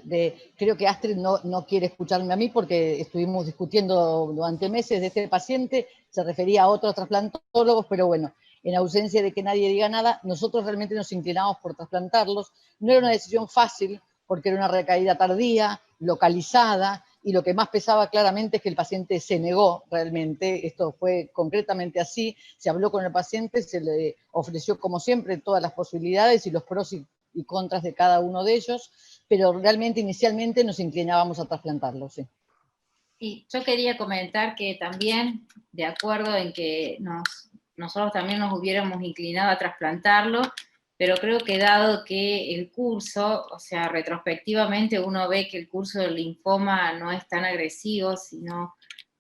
creo que Astrid no quiere escucharme a mí porque estuvimos discutiendo durante meses de este paciente, se refería a otros trasplantólogos, pero bueno, en ausencia de que nadie diga nada, nosotros realmente nos inclinamos por trasplantarlos. No era una decisión fácil porque era una recaída tardía, localizada, y lo que más pesaba claramente es que el paciente se negó realmente. Esto fue concretamente así, se habló con el paciente, se le ofreció como siempre todas las posibilidades y los pros y contras de cada uno de ellos, pero realmente inicialmente nos inclinábamos a trasplantarlo, sí. Y yo quería comentar que también, de acuerdo en que nosotros también nos hubiéramos inclinado a trasplantarlo, pero creo que dado que el curso, o sea, retrospectivamente uno ve que el curso del linfoma no es tan agresivo, sino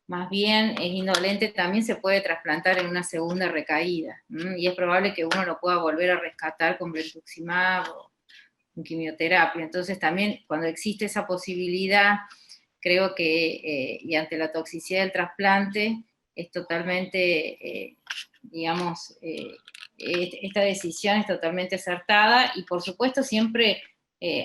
más bien es indolente, también se puede trasplantar en una segunda recaída, y es probable que uno lo pueda volver a rescatar con brentuximab o con quimioterapia. Entonces también cuando existe esa posibilidad, creo que, y ante la toxicidad del trasplante, es totalmente, digamos, esta decisión es totalmente acertada, y por supuesto siempre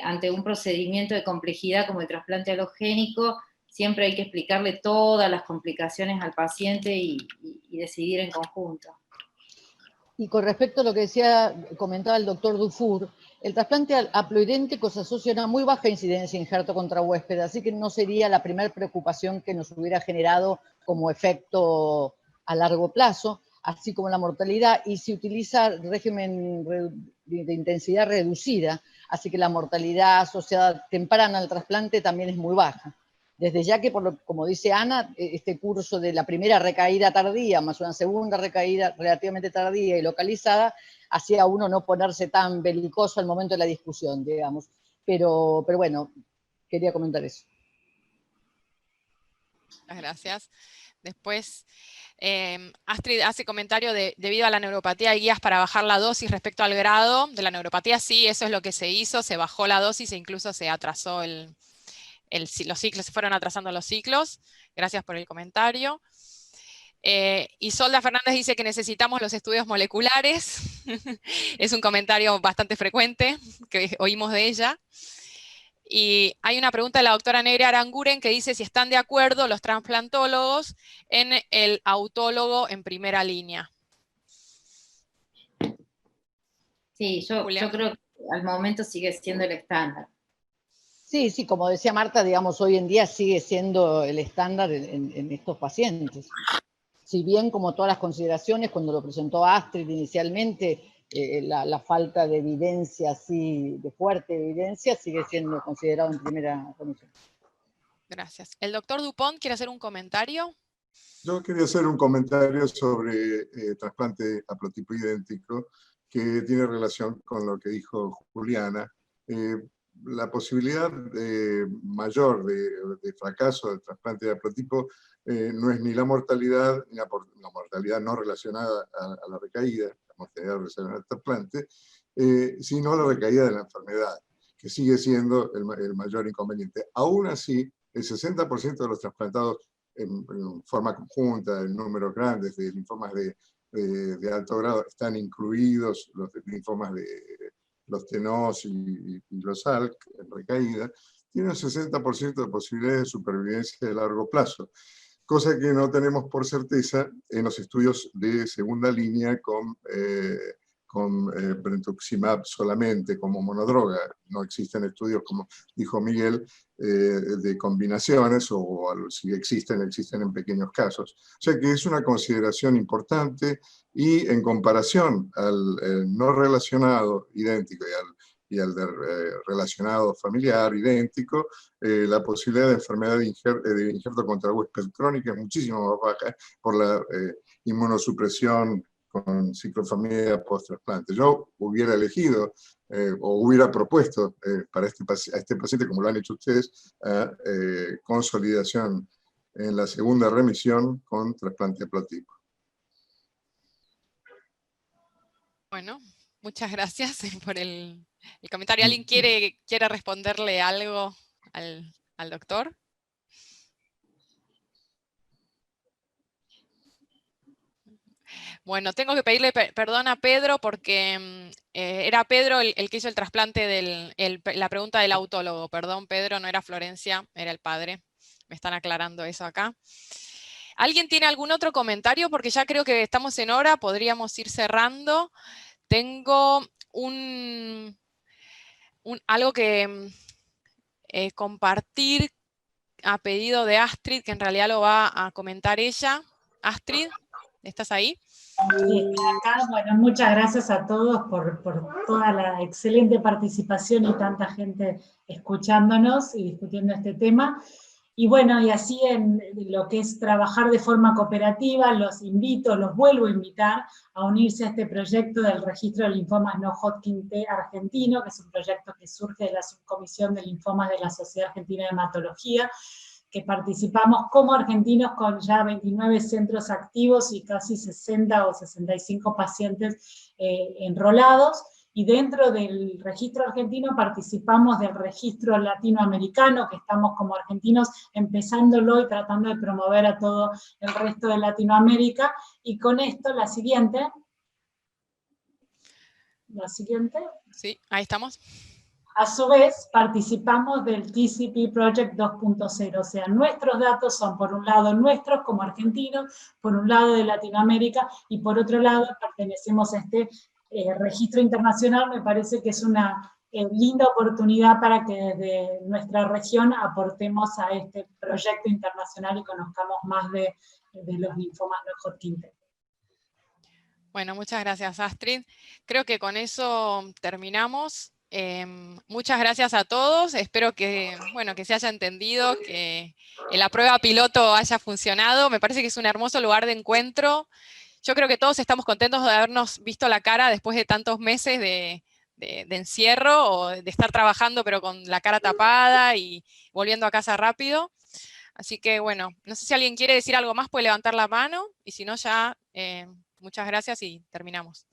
ante un procedimiento de complejidad como el trasplante alogénico, siempre hay que explicarle todas las complicaciones al paciente y decidir en conjunto. Y con respecto a lo que comentaba el doctor Dufour, el trasplante haploidéntico se asocia a una muy baja incidencia de injerto contra huésped, así que no sería la primera preocupación que nos hubiera generado como efecto a largo plazo, así como la mortalidad, y se utiliza régimen de intensidad reducida, así que la mortalidad asociada temprana al trasplante también es muy baja. Desde ya que, como dice Ana, este curso de la primera recaída tardía más una segunda recaída relativamente tardía y localizada, hacía a uno no ponerse tan belicoso al momento de la discusión, digamos. Pero bueno, quería comentar eso. Muchas gracias. Después, Astrid hace comentario debido a la neuropatía hay guías para bajar la dosis respecto al grado de la neuropatía. Sí, eso es lo que se hizo, se bajó la dosis e incluso se atrasó los ciclos, se fueron atrasando los ciclos. Gracias por el comentario. Isolda Fernández dice que necesitamos los estudios moleculares. Es un comentario bastante frecuente que oímos de ella. Y hay una pregunta de la doctora Negra Aranguren que dice si están de acuerdo los trasplantólogos en el autólogo en primera línea. Sí, yo creo que al momento sigue siendo el estándar. Sí, como decía Marta, digamos, hoy en día sigue siendo el estándar en estos pacientes. Si bien, como todas las consideraciones, cuando lo presentó Astrid inicialmente, la falta de evidencia, así, de fuerte evidencia, sigue siendo considerado en primera comisión. Gracias. ¿El doctor Dupont quiere hacer un comentario? Yo quería hacer un comentario sobre trasplante haplotipo idéntico, que tiene relación con lo que dijo Juliana. La posibilidad mayor de fracaso del trasplante de haplotipo no es ni la mortalidad, ni la mortalidad no relacionada a la recaída, la mortalidad relacionada al trasplante, sino la recaída de la enfermedad, que sigue siendo el mayor inconveniente. Aún así, el 60% de los trasplantados en forma conjunta, en números grandes de linfomas de alto grado, están incluidos los linfomas de los TENOS y los ALK en recaída, tienen un 60% de posibilidades de supervivencia de largo plazo, cosa que no tenemos por certeza en los estudios de segunda línea con brentuximab solamente como monodroga. No existen estudios, como dijo Miguel, de combinaciones, o si existen en pequeños casos. O sea que es una consideración importante, y en comparación al no relacionado idéntico y al relacionado familiar idéntico, la posibilidad de enfermedad de injerto contra huésped crónica es muchísimo más baja por la inmunosupresión con ciclofamilia post-trasplante. Yo hubiera elegido o hubiera propuesto para este paciente, como lo han hecho ustedes, consolidación en la segunda remisión con trasplante haplotipo. Bueno, muchas gracias por el comentario. ¿Alguien quiere responderle algo al doctor? Bueno, tengo que pedirle perdón a Pedro porque era Pedro el que hizo el trasplante la pregunta del autólogo. Perdón, Pedro, no era Florencia, era el padre. Me están aclarando eso acá. ¿Alguien tiene algún otro comentario? Porque ya creo que estamos en hora, podríamos ir cerrando. Tengo algo que compartir a pedido de Astrid, que en realidad lo va a comentar ella. Astrid, ¿estás ahí? Sí, estoy acá. Bueno, muchas gracias a todos por toda la excelente participación y tanta gente escuchándonos y discutiendo este tema. Y bueno, y así en lo que es trabajar de forma cooperativa, los vuelvo a invitar a unirse a este proyecto del registro de linfomas no Hodgkin T argentino, que es un proyecto que surge de la subcomisión de linfomas de la Sociedad Argentina de Hematología, que participamos como argentinos con ya 29 centros activos y casi 60 o 65 pacientes enrolados. Y dentro del registro argentino participamos del registro latinoamericano, que estamos como argentinos empezándolo y tratando de promover a todo el resto de Latinoamérica. Y con esto, la siguiente. Sí, ahí estamos. A su vez, participamos del TCP Project 2.0, o sea, nuestros datos son por un lado nuestros como argentinos, por un lado de Latinoamérica, y por otro lado pertenecemos a este registro internacional. Me parece que es una linda oportunidad para que desde nuestra región aportemos a este proyecto internacional y conozcamos más de los linfomas no Hodgkin. Bueno, muchas gracias, Astrid. Creo que con eso terminamos. Muchas gracias a todos. Espero que, bueno, que se haya entendido, que la prueba piloto haya funcionado. Me parece que es un hermoso lugar de encuentro. Yo creo que todos estamos contentos de habernos visto la cara después de tantos meses de encierro o de estar trabajando pero con la cara tapada y volviendo a casa rápido. Así que bueno, no sé si alguien quiere decir algo más, puede levantar la mano, y si no ya, muchas gracias y terminamos.